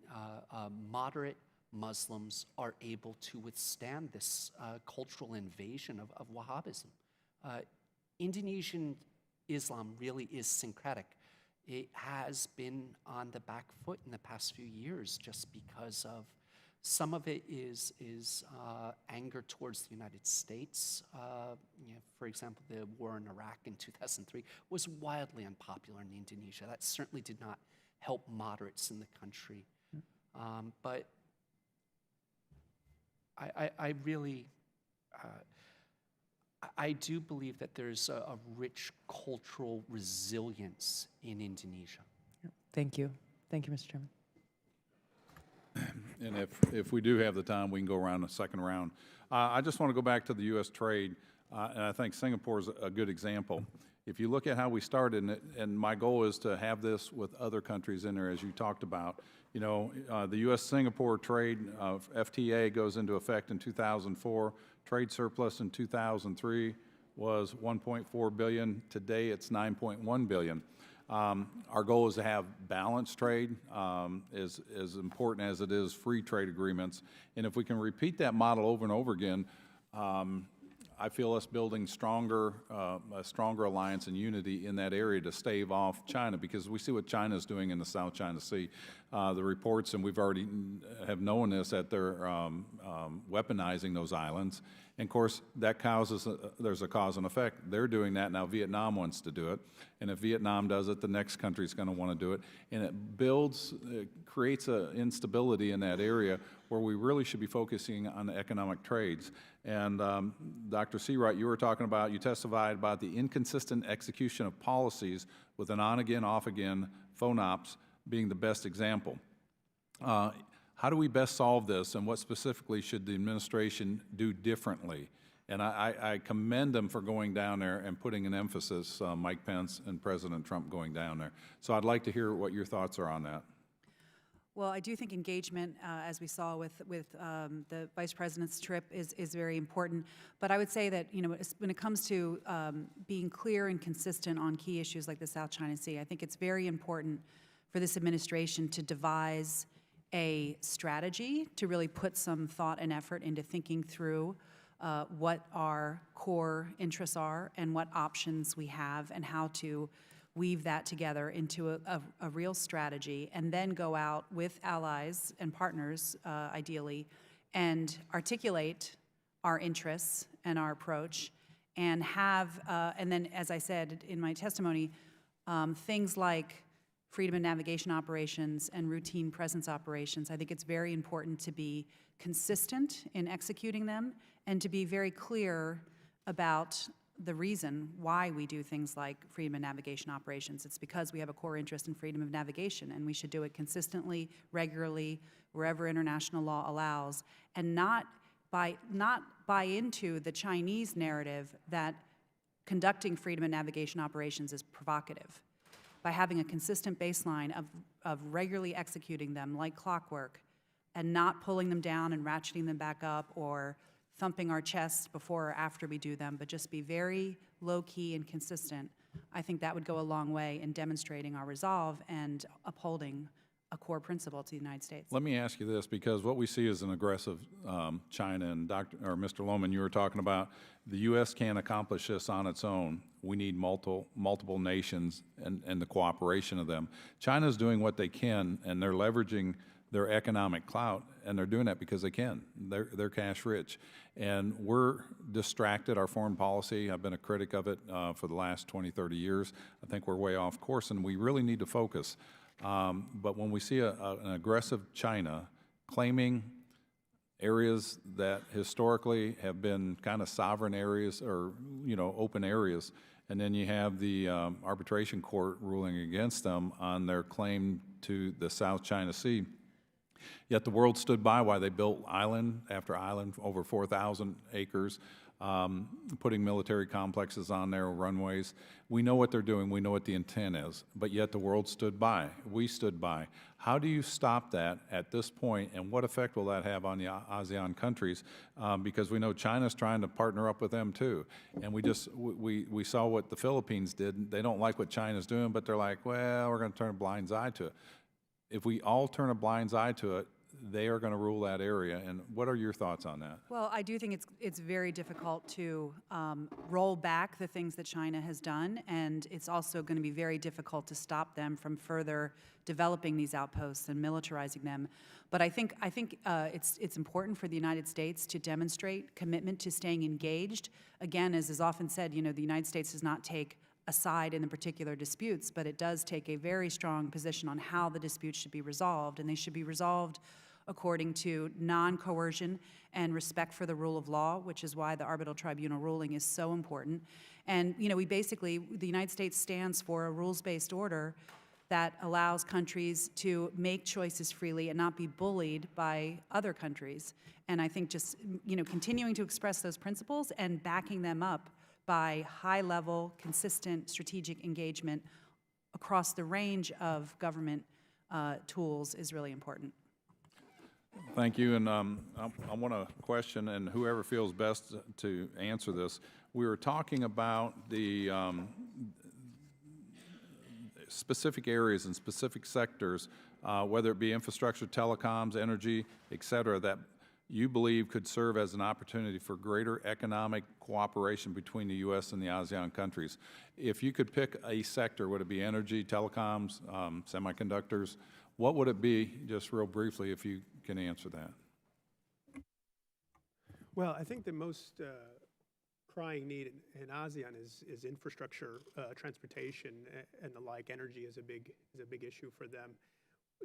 moderate Muslims are able to withstand this cultural invasion of Wahhabism. Indonesian Islam really is syncretic. It has been on the back foot in the past few years just because of some of it is anger towards the United States. For example, the war in Iraq in 2003 was wildly unpopular in Indonesia. That certainly did not help moderates in the country. But I really, I do believe that there's a rich cultural resilience in Indonesia. Thank you. Thank you, Mr. Chairman. And if we do have the time, we can go around a second round. I just want to go back to the U.S. trade, and I think Singapore is a good example. If you look at how we started, and my goal is to have this with other countries in there, as you talked about. The U.S.-Singapore trade FTA goes into effect in 2004. Trade surplus in 2003 was $1.4 billion. Today, it's $9.1 billion. Our goal is to have balanced trade, as important as it is free trade agreements. And if we can repeat that model over and over again, I feel us building a stronger alliance and unity in that area to stave off China, because we see what China is doing in the South China Sea. The reports, and we've already have known this, that they're weaponizing those islands. And of course, that causes, there's a cause and effect. They're doing that now. Vietnam wants to do it. And if Vietnam does it, the next country is going to want to do it. And it creates an instability in that area where we really should be focusing on the economic trades. And Dr. Searight, you testified about the inconsistent execution of policies with an on-again, off-again FONOPs being the best example. How do we best solve this, and what specifically should the administration do differently? And I commend them for going down there and putting an emphasis, Mike Pence and President Trump going down there. So I'd like to hear what your thoughts are on that. Well, I do think engagement, as we saw with the Vice President's trip, is very important. But I would say that, when it comes to being clear and consistent on key issues like the South China Sea, I think it's very important for this administration to devise a strategy to really put some thought and effort into thinking through what our core interests are and what options we have and how to weave that together into a real strategy, and then go out with allies and partners, ideally, and articulate our interests and our approach, and have, and then, as I said in my testimony, things like freedom of navigation operations and routine presence operations. I think it's very important to be consistent in executing them and to be very clear about the reason why we do things like freedom of navigation operations. It's because we have a core interest in freedom of navigation, and we should do it consistently, regularly, wherever international law allows, and not buy into the Chinese narrative that conducting freedom of navigation operations is provocative. By having a consistent baseline of regularly executing them like clockwork and not pulling them down and ratcheting them back up or thumping our chests before or after we do them, but just be very low-key and consistent, I think that would go a long way in demonstrating our resolve and upholding a core principle to the United States. Let me ask you this, because what we see is an aggressive China, and Mr. Lohman, you were talking about the U.S. can't accomplish this on its own. We need multiple nations and the cooperation of them. China's doing what they can, and they're leveraging their economic clout, and they're doing that because they can. They're cash rich. And we're distracted, our foreign policy, I've been a critic of it for the last 20, 30 years. I think we're way off course, and we really need to focus. But when we see an aggressive China claiming areas that historically have been kind of sovereign areas or, open areas, and then you have the arbitration court ruling against them on their claim to the South China Sea, yet the world stood by while they built island after island, over 4,000 acres, putting military complexes on their runways. We know what they're doing. We know what the intent is. But yet the world stood by. We stood by. How do you stop that at this point, and what effect will that have on the ASEAN countries? Because we know China's trying to partner up with them too. And we saw what the Philippines did. They don't like what China's doing, but they're like, well, we're going to turn a blind eye to it. If we all turn a blind eye to it, they are going to rule that area. And what are your thoughts on that? Well, I do think it's very difficult to roll back the things that China has done, and it's also going to be very difficult to stop them from further developing these outposts and militarizing them. But I think it's important for the United States to demonstrate commitment to staying engaged. Again, as is often said, the United States does not take a side in the particular disputes, but it does take a very strong position on how the disputes should be resolved, and they should be resolved according to non-coercion and respect for the rule of law, which is why the arbitral tribunal ruling is so important. And the United States stands for a rules-based order that allows countries to make choices freely and not be bullied by other countries. And I think just continuing to express those principles and backing them up by high-level, consistent strategic engagement across the range of government tools is really important. Thank you, and I want to question, and whoever feels best to answer this. We were talking about the specific areas and specific sectors, whether it be infrastructure, telecoms, energy, et cetera, that you believe could serve as an opportunity for greater economic cooperation between the U.S. and the ASEAN countries. If you could pick a sector, would it be energy, telecoms, semiconductors? What would it be, just real briefly, if you can answer that? Well, I think the most crying need in ASEAN is infrastructure, transportation, and the like. Energy is a big issue for them.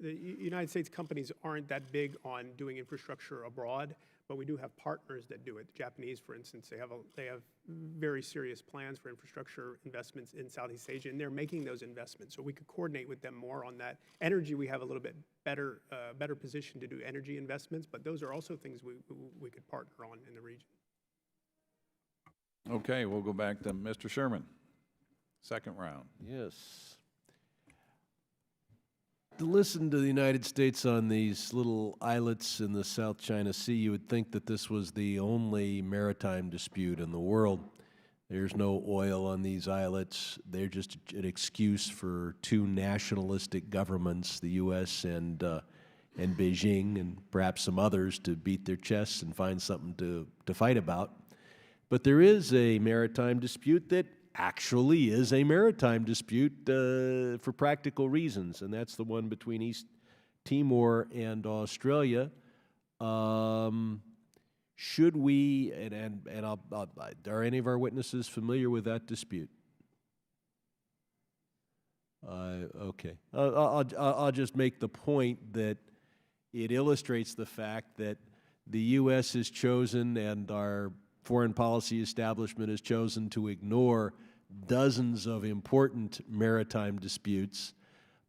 The United States companies aren't that big on doing infrastructure abroad, but we do have partners that do it. The Japanese, for instance, they have very serious plans for infrastructure investments in Southeast Asia, and they're making those investments. So we could coordinate with them more on that. Energy, we have a little bit better position to do energy investments, but those are also things we could partner on in the region. Okay, we'll go back to Mr. Sherman. Second round. Yes. To listen to the United States on these little islets in the South China Sea, you would think that this was the only maritime dispute in the world. There's no oil on these islets. They're just an excuse for two nationalistic governments, the U.S. and Beijing, and perhaps some others, to beat their chests and find something to fight about. But there is a maritime dispute that actually is a maritime dispute for practical reasons, and that's the one between East Timor and Australia. Should we, are any of our witnesses familiar with that dispute? Okay. I'll just make the point that it illustrates the fact that the U.S. has chosen and our foreign policy establishment has chosen to ignore dozens of important maritime disputes,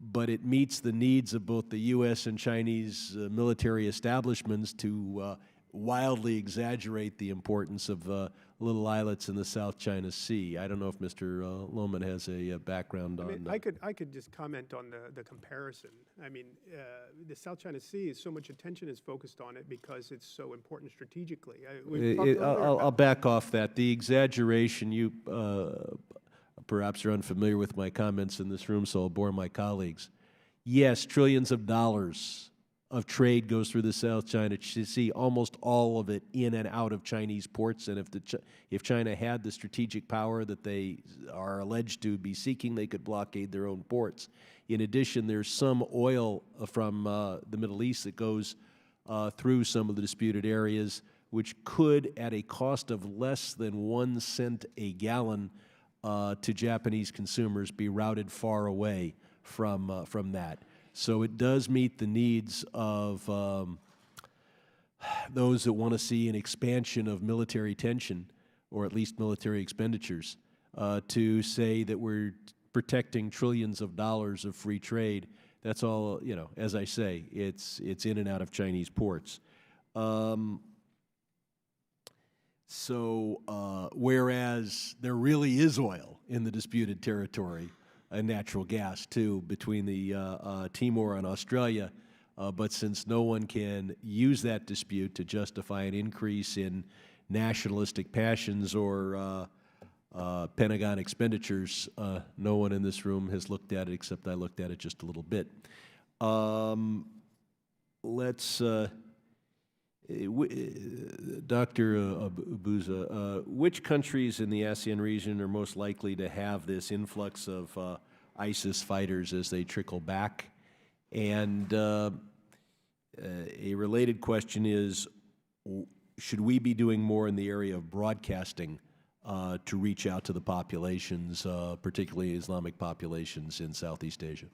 but it meets the needs of both the U.S. and Chinese military establishments to wildly exaggerate the importance of little islets in the South China Sea. I don't know if Mr. Lohman has a background on that. I could just comment on the comparison. I mean, the South China Sea, so much attention is focused on it because it's so important strategically. I'll back off that. The exaggeration, you perhaps are unfamiliar with my comments in this room, so I'll bore my colleagues. Yes, trillions of dollars of trade goes through the South China Sea, almost all of it in and out of Chinese ports. And if China had the strategic power that they are alleged to be seeking, they could blockade their own ports. In addition, there's some oil from the Middle East that goes through some of the disputed areas, which could, at a cost of less than 1 cent a gallon to Japanese consumers, be routed far away from that. So it does meet the needs of those that want to see an expansion of military tension, or at least military expenditures, to say that we're protecting trillions of dollars of free trade. That's all, you know, as I say, it's in and out of Chinese ports. Whereas there really is oil in the disputed territory, and natural gas too, between the Timor and Australia, but since no one can use that dispute to justify an increase in nationalistic passions or Pentagon expenditures, no one in this room has looked at it, except I looked at it just a little bit. Dr. Abuza, which countries in the ASEAN region are most likely to have this influx of ISIS fighters as they trickle back? And a related question is, should we be doing more in the area of broadcasting to reach out to the populations, particularly Islamic populations in Southeast Asia?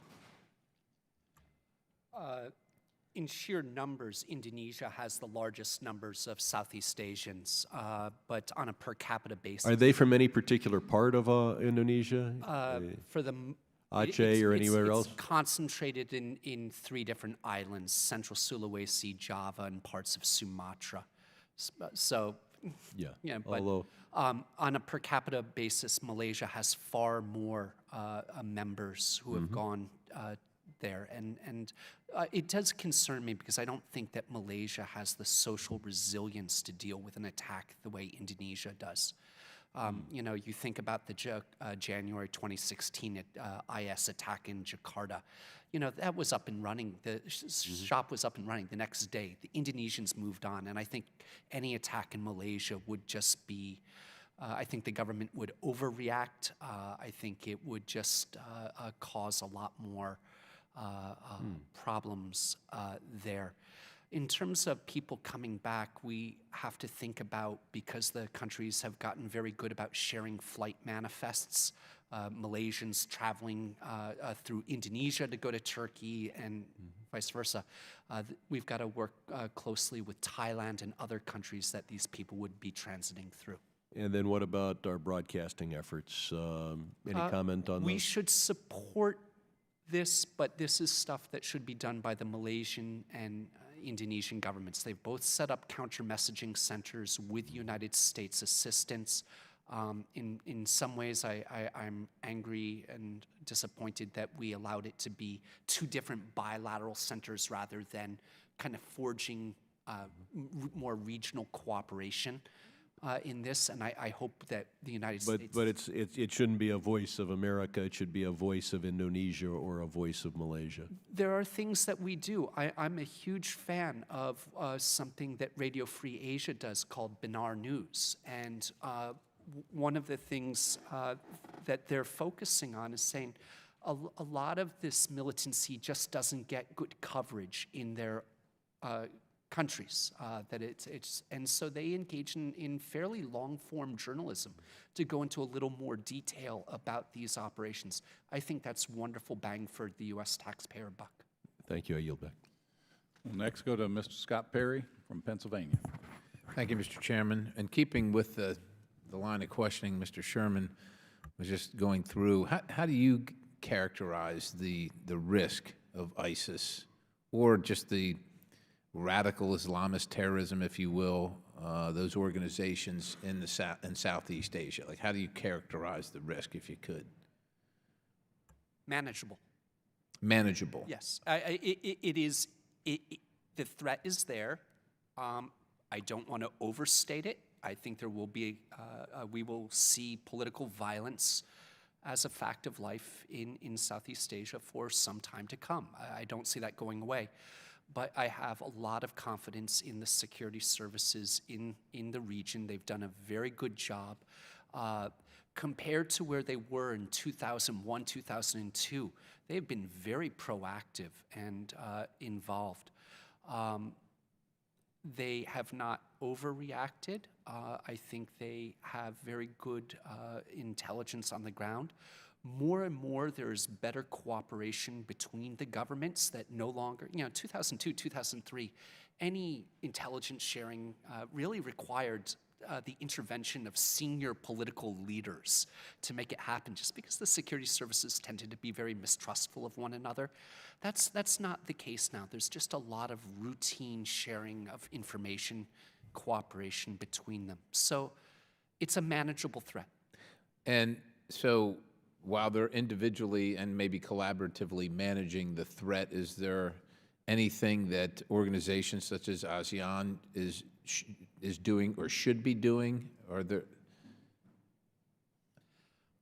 In sheer numbers, Indonesia has the largest numbers of Southeast Asians, but on a per capita basis. Are they from any particular part of Indonesia? For the Aceh or anywhere else? It's concentrated in 3 different islands: Central Sulawesi, Java, and parts of Sumatra. So, yeah. But Although, on a per capita basis, Malaysia has far more members who have gone there, and it does concern me because I don't think that Malaysia has the social resilience to deal with an attack the way Indonesia does. You know, you think about the January 2016 IS attack in Jakarta. You know, that was up and running. The shop was up and running the next day. The Indonesians moved on, and I think any attack in Malaysia would just be, I think the government would overreact. I think it would just cause a lot more problems there. In terms of people coming back, we have to think about, because the countries have gotten very good about sharing flight manifests, Malaysians traveling through Indonesia to go to Turkey and vice versa. We've got to work closely with Thailand and other countries that these people would be transiting through. and then what about our broadcasting efforts? Any comment on those? We should support this, but this is stuff that should be done by the Malaysian and Indonesian governments. They've both set up counter-messaging centers with United States assistance. In some ways, I'm angry and disappointed that we allowed it to be 2 different bilateral centers rather than kind of forging more regional cooperation in this, and I hope that the United States... But it shouldn't be a voice of America, it should be a voice of Indonesia or a voice of Malaysia. There are things that we do. I'm a huge fan of something that Radio Free Asia does called Benar News, and one of the things that they're focusing on is saying a lot of this militancy just doesn't get good coverage in their countries. And so they engage in fairly long-form journalism to go into a little more detail about these operations. I think that's wonderful bang for the U.S. taxpayer buck. Thank you. I yield back. We'll next go to Mr. Scott Perry from Pennsylvania. Thank you, Mr. Chairman. In keeping with the line of questioning Mr. Sherman was just going through, how do you characterize the risk of ISIS or just the radical Islamist terrorism, if you will, those organizations in Southeast Asia? Like, how do you characterize the risk, if you could? Manageable. Manageable. Yes, the threat is there. I don't want to overstate it. I think there will be, we will see political violence as a fact of life in Southeast Asia for some time to come. I don't see that going away. But I have a lot of confidence in the security services in the region. They've done a very good job. Compared to where they were in 2001, 2002, they've been very proactive and involved. They have not overreacted. I think they have very good intelligence on the ground. More and more, there's better cooperation between the governments that no longer, 2002, 2003, any intelligence sharing really required the intervention of senior political leaders to make it happen, just because the security services tended to be very mistrustful of one another. That's not the case now. There's just a lot of routine sharing of information, cooperation between them. So it's a manageable threat. And so while they're individually and maybe collaboratively managing the threat, is there anything that organizations such as ASEAN is doing or should be doing? Or there,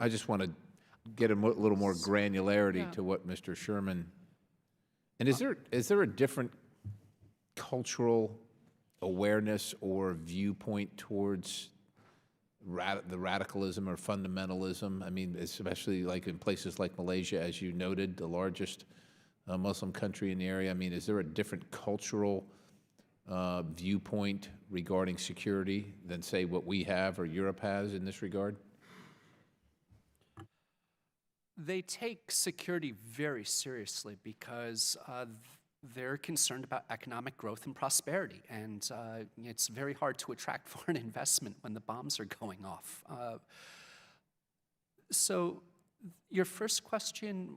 I just want to get a little more granularity to what Mr. Sherman. And is there a different cultural awareness or viewpoint towards the radicalism or fundamentalism? I mean, especially like in places like Malaysia, as you noted, the largest Muslim country in the area. I mean, is there a different cultural viewpoint regarding security than, say, what we have or Europe has in this regard? They take security very seriously because they're concerned about economic growth and prosperity, and it's very hard to attract foreign investment when the bombs are going off. So your first question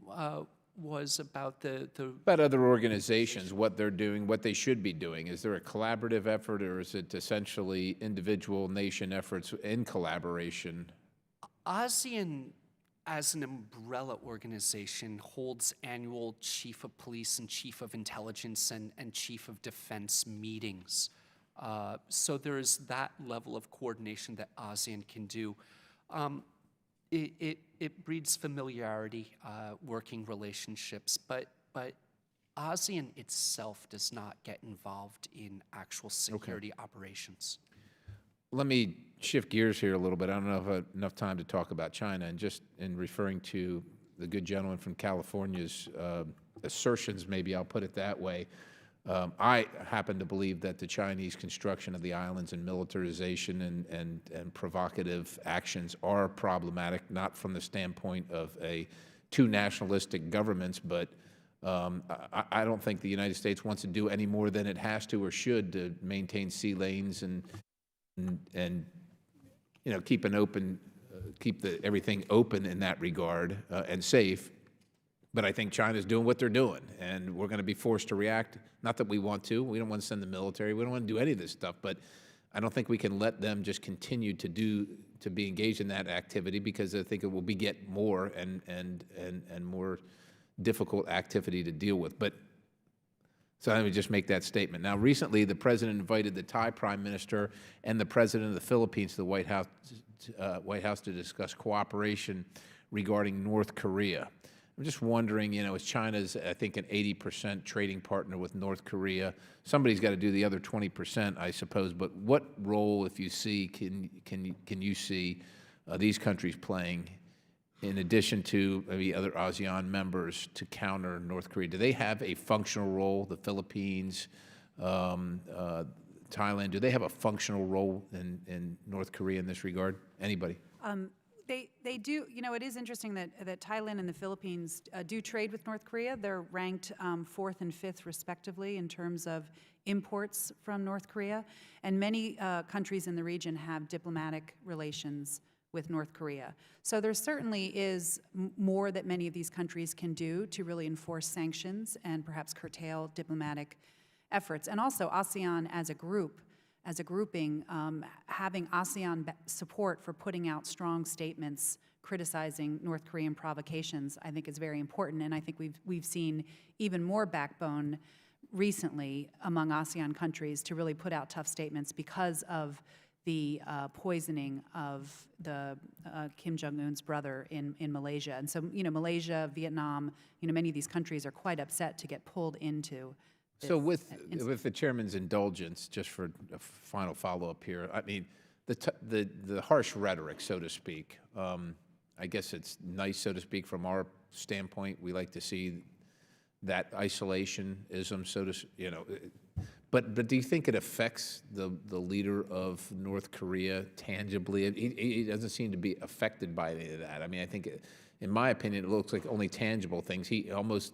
was about about other organizations, what they're doing, what they should be doing. Is there a collaborative effort, or is it essentially individual nation efforts in collaboration? ASEAN, as an umbrella organization, holds annual chief of police and chief of intelligence and chief of defense meetings. So there is that level of coordination that ASEAN can do. It breeds familiarity, working relationships, but ASEAN itself does not get involved in actual security operations. Let me shift gears here a little bit. I don't know if I have enough time to talk about China, and just in referring to the good gentleman from California's assertions, maybe I'll put it that way. I happen to believe that the Chinese construction of the islands and militarization and provocative actions are problematic, not from the standpoint of two nationalistic governments, but I don't think the United States wants to do any more than it has to or should to maintain sea lanes and keep an open, everything open in that regard and safe. But I think China's doing what they're doing, and we're going to be forced to react. Not that we want to. We don't want to send the military. We don't want to do any of this stuff. But I don't think we can let them just continue to be engaged in that activity, because I think it will beget more and more difficult activity to deal with. But so let me just make that statement. Now, recently, the President invited the Thai Prime Minister and the President of the Philippines to the White House to discuss cooperation regarding North Korea. I'm just wondering, as China's, I think, an 80% trading partner with North Korea, somebody's got to do the other 20%, I suppose. But what role, if you see, can you see these countries playing, in addition to maybe other ASEAN members, to counter North Korea? Do they have a functional role, the Philippines, Thailand, do they have a functional role in North Korea in this regard? Anybody? They do, you know, it is interesting that Thailand and the Philippines do trade with North Korea. They're ranked 4th and 5th respectively in terms of imports from North Korea. And many countries in the region have diplomatic relations with North Korea. So there certainly is more that many of these countries can do to really enforce sanctions and perhaps curtail diplomatic efforts. And also ASEAN as a group, as a grouping, having ASEAN support for putting out strong statements criticizing North Korean provocations, I think is very important. And I think we've seen even more backbone recently among ASEAN countries to really put out tough statements because of the poisoning of the Kim Jong-un's brother in Malaysia. And so, you know, Malaysia, Vietnam, you know, many of these countries are quite upset to get pulled into this. So with the chairman's indulgence, just for a final follow-up here, I mean, the harsh rhetoric, so to speak, I guess it's nice, so to speak, from our standpoint. We like to see that isolationism, so to, you know, but do you think it affects the leader of North Korea tangibly? He doesn't seem to be affected by any of that. I mean, I think, in my opinion, it looks like only tangible things. He almost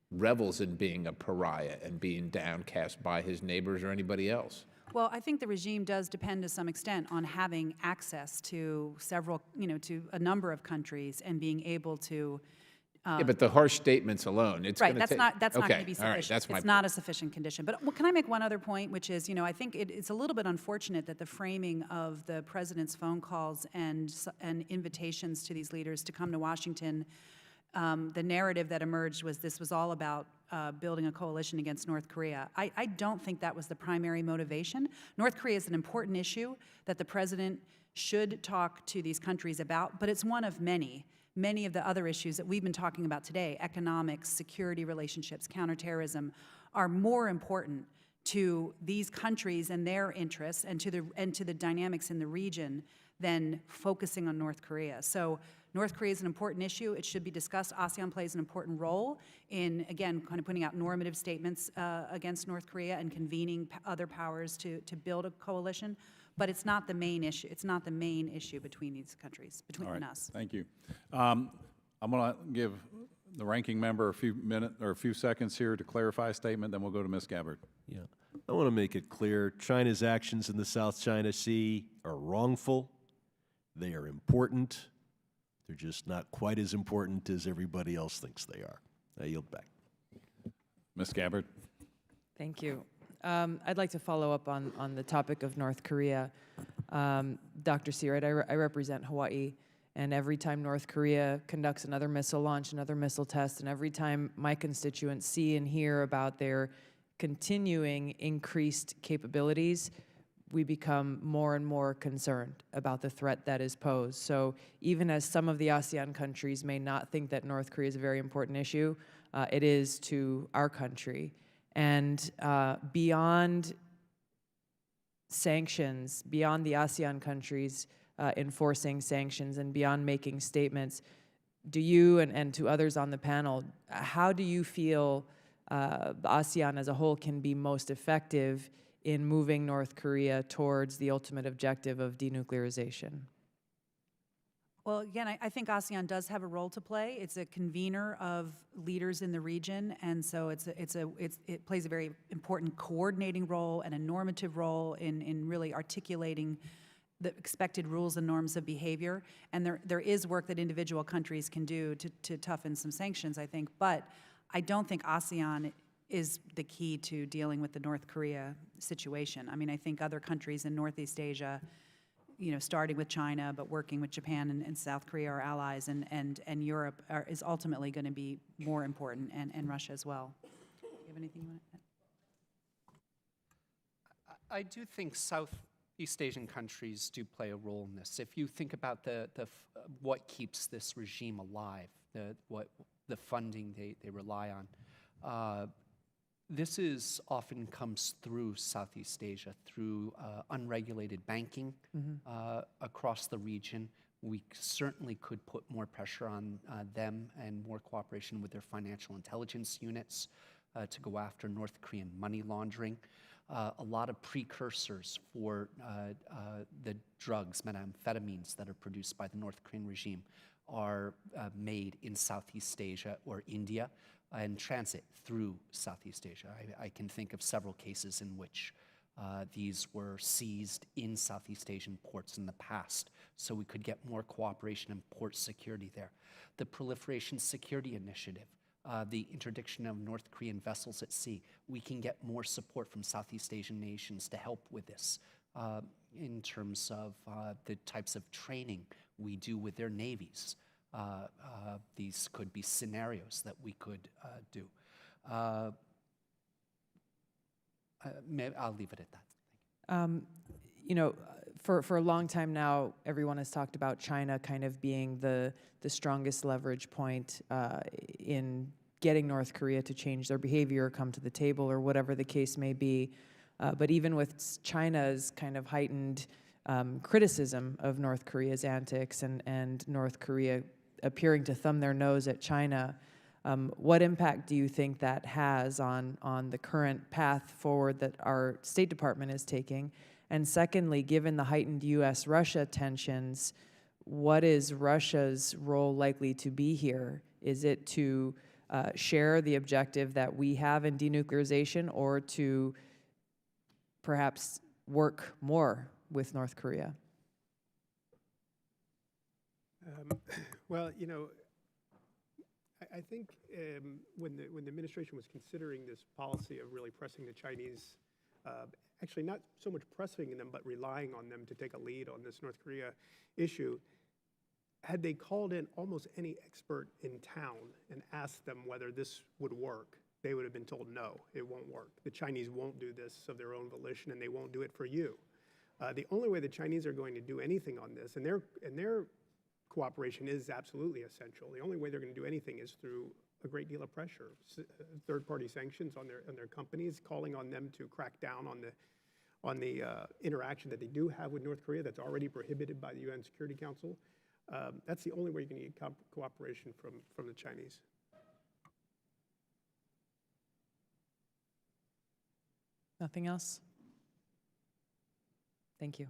revels in being a pariah and being downcast by his neighbors or anybody else. Well, I think the regime does depend to some extent on having access to several, you know, to a number of countries and being able to. Yeah, but the harsh statements alone, it's Right, going that's not going to be sufficient. All right, that's my It's not a sufficient condition. But can I make one other point, which is, you know, I think it's a little bit unfortunate that the framing of the president's phone calls and invitations to these leaders to come to Washington, the narrative that emerged was this was all about building a coalition against North Korea. I don't think that was the primary motivation. North Korea is an important issue that the president should talk to these countries about, but it's one of many. Many of the other issues that we've been talking about today, economics, security relationships, counterterrorism, are more important to these countries and their interests and to the dynamics in the region than focusing on North Korea. So North Korea is an important issue. It should be discussed. ASEAN plays an important role in, again, kind of putting out normative statements against North Korea and convening other powers to build a coalition. But it's not the main issue. It's not the main issue between these countries, between us. Thank you. I'm going to give the ranking member a few seconds here to clarify a statement, then we'll go to Ms. Gabbard. Yeah. I want to make it clear, China's actions in the South China Sea are wrongful. They are important. They're just not quite as important as everybody else thinks they are. I yield back. Ms. Gabbard. Thank you. I'd like to follow up on the topic of North Korea. Dr. Searight, I represent Hawaii, and every time North Korea conducts another missile launch, another missile test, and every time my constituents see and hear about their continuing increased capabilities, we become more and more concerned about the threat that is posed. So even as some of the ASEAN countries may not think that North Korea is a very important issue, it is to our country. And beyond sanctions, beyond the ASEAN countries enforcing sanctions and beyond making statements, do you and to others on the panel, how do you feel ASEAN as a whole can be most effective in moving North Korea towards the ultimate objective of denuclearization? Well, again, I think ASEAN does have a role to play. It's a convener of leaders in the region, and so it plays a very important coordinating role and a normative role in really articulating the expected rules and norms of behavior. And there is work that individual countries can do to toughen some sanctions, I think. But I don't think ASEAN is the key to dealing with the North Korea situation. I mean, I think other countries in Northeast Asia, you know, starting with China, but working with Japan and South Korea, our allies, and Europe is ultimately going to be more important, and Russia as well. Do you have anything you want to add? I do think Southeast Asian countries do play a role in this. If you think about what keeps this regime alive, the funding they rely on, this often comes through Southeast Asia, through unregulated banking across the region. We certainly could put more pressure on them and more cooperation with their financial intelligence units. to go after North Korean money laundering. A lot of precursors for the drugs, methamphetamines, that are produced by the North Korean regime are made in Southeast Asia or India and transit through Southeast Asia. I can think of several cases in which these were seized in Southeast Asian ports in the past, so we could get more cooperation in port security there. The Proliferation Security Initiative, the interdiction of North Korean vessels at sea, we can get more support from Southeast Asian nations to help with this in terms of the types of training we do with their navies. These could be scenarios that we could do. I'll leave it at that. You know, for a long time now, everyone has talked about China kind of being the strongest leverage point in getting North Korea to change their behavior or come to the table or whatever the case may be. But even with China's kind of heightened criticism of North Korea's antics and North Korea appearing to thumb their nose at China, what impact do you think that has on the current path forward that our State Department is taking? And secondly, given the heightened U.S.-Russia tensions, what is Russia's role likely to be here? Is it to share the objective that we have in denuclearization, or to perhaps work more with North Korea? Well, you know, I think when the administration was considering this policy of really pressing the Chinese, actually not so much pressing them, but relying on them to take a lead on this North Korea issue, had they called in almost any expert in town and asked them whether this would work, they would have been told, no, it won't work. The Chinese won't do this of their own volition, and they won't do it for you. The only way the Chinese are going to do anything on this, and their cooperation is absolutely essential. The only way they're going to do anything is through a great deal of pressure, third-party sanctions on their companies, calling on them to crack down on the interaction that they do have with North Korea that's already prohibited by the UN Security Council. That's the only way you're going to get cooperation from the Chinese. Nothing else? Thank you.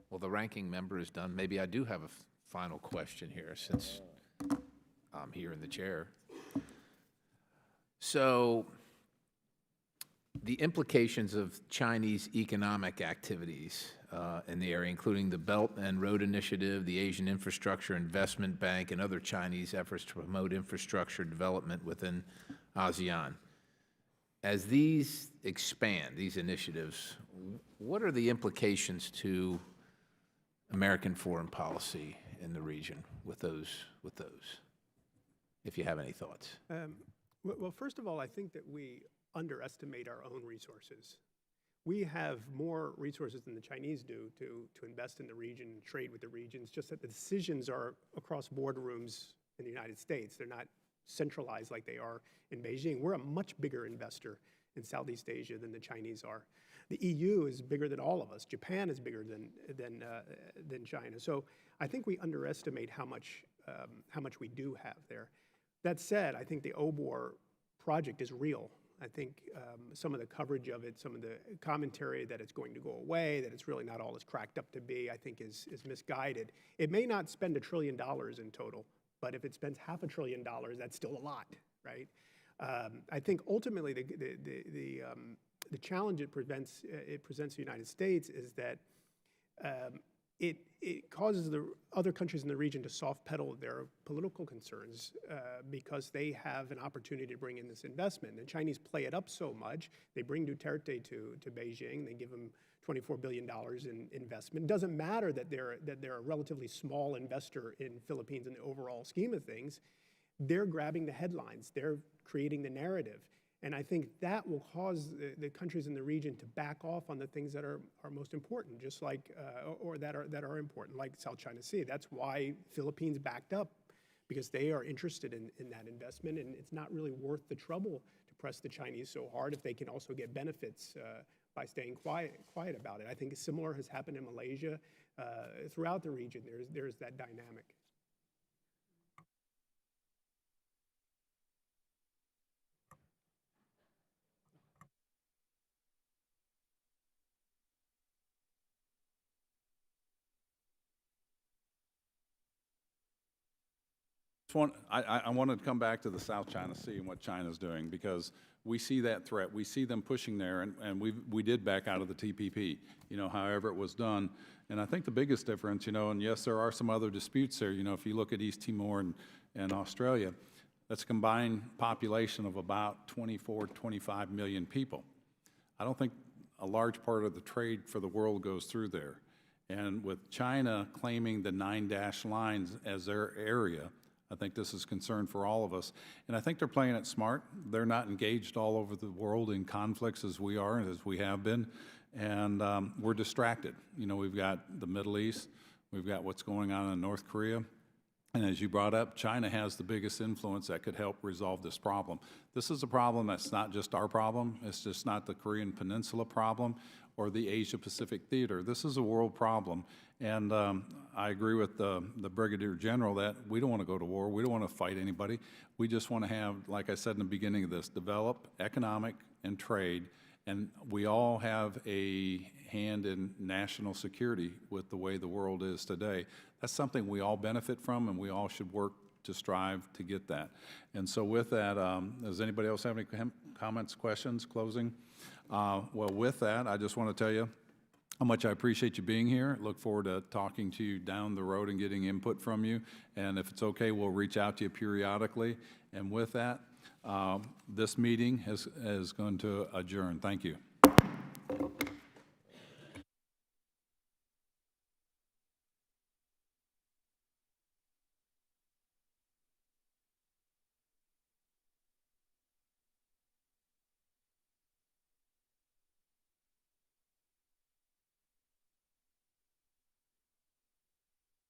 Well, the ranking member is done. Maybe I do have a final question here, since I'm here in the chair. So the implications of Chinese economic activities in the area, including the Belt and Road Initiative, the Asian Infrastructure Investment Bank, and other Chinese efforts to promote infrastructure development within ASEAN. As these expand, these initiatives, what are the implications to American foreign policy in the region with those, if you have any thoughts? Well, first of all, I think that we underestimate our own resources. We have more resources than the Chinese do to invest in the region and trade with the regions, just that the decisions are across boardrooms in the United States. They're not centralized like they are in Beijing. We're a much bigger investor in Southeast Asia than the Chinese are. The EU is bigger than all of us. Japan is bigger than China. So I think we underestimate how much we do have there. That said, I think the OBOR project is real. I think some of the coverage of it, some of the commentary that it's going to go away, that it's really not all it's cracked up to be, I think is misguided. It may not spend $1 trillion in total, but if it spends $500 billion, that's still a lot, right? I think ultimately the challenge it presents the United States is that it causes the other countries in the region to soft pedal their political concerns because they have an opportunity to bring in this investment. The Chinese play it up so much. They bring Duterte to Beijing. They give him $24 billion in investment. It doesn't matter that they're a relatively small investor in Philippines in the overall scheme of things. They're grabbing the headlines. They're creating the narrative. And I think that will cause the countries in the region to back off on the things that are most important, just like, or that are important, like South China Sea. That's why Philippines backed up, because they are interested in that investment, and it's not really worth the trouble to press the Chinese so hard if they can also get benefits by staying quiet about it. I think similar has happened in Malaysia. Throughout the region, there's that dynamic. I wanted to come back to the South China Sea and what China's doing, because we see that threat. We see them pushing there, and we did back out of the TPP, however it was done. And I think the biggest difference, and yes, there are some other disputes there, if you look at East Timor and Australia, that's a combined population of about 24, 25 million people. I don't think a large part of the trade for the world goes through there. And with China claiming the 9 dash lines as their area, I think this is concern for all of us. And I think they're playing it smart. They're not engaged all over the world in conflicts as we are, as we have been. And we're distracted. We've got the Middle East. We've got what's going on in North Korea. And as you brought up, China has the biggest influence that could help resolve this problem. This is a problem that's not just our problem. It's just not the Korean Peninsula problem or the Asia-Pacific theater. This is a world problem. And I agree with the Brigadier General that we don't want to go to war. We don't want to fight anybody. We just want to have, like I said in the beginning of this, develop economic and trade. And we all have a hand in national security with the way the world is today. That's something we all benefit from, and we all should work to strive to get that. And so with that, does anybody else have any comments, questions, closing? Well, with that, I just want to tell you how much I appreciate you being here. Look forward to talking to you down the road and getting input from you. And if it's okay, we'll reach out to you periodically. And with that, this meeting is going to adjourn. Thank you.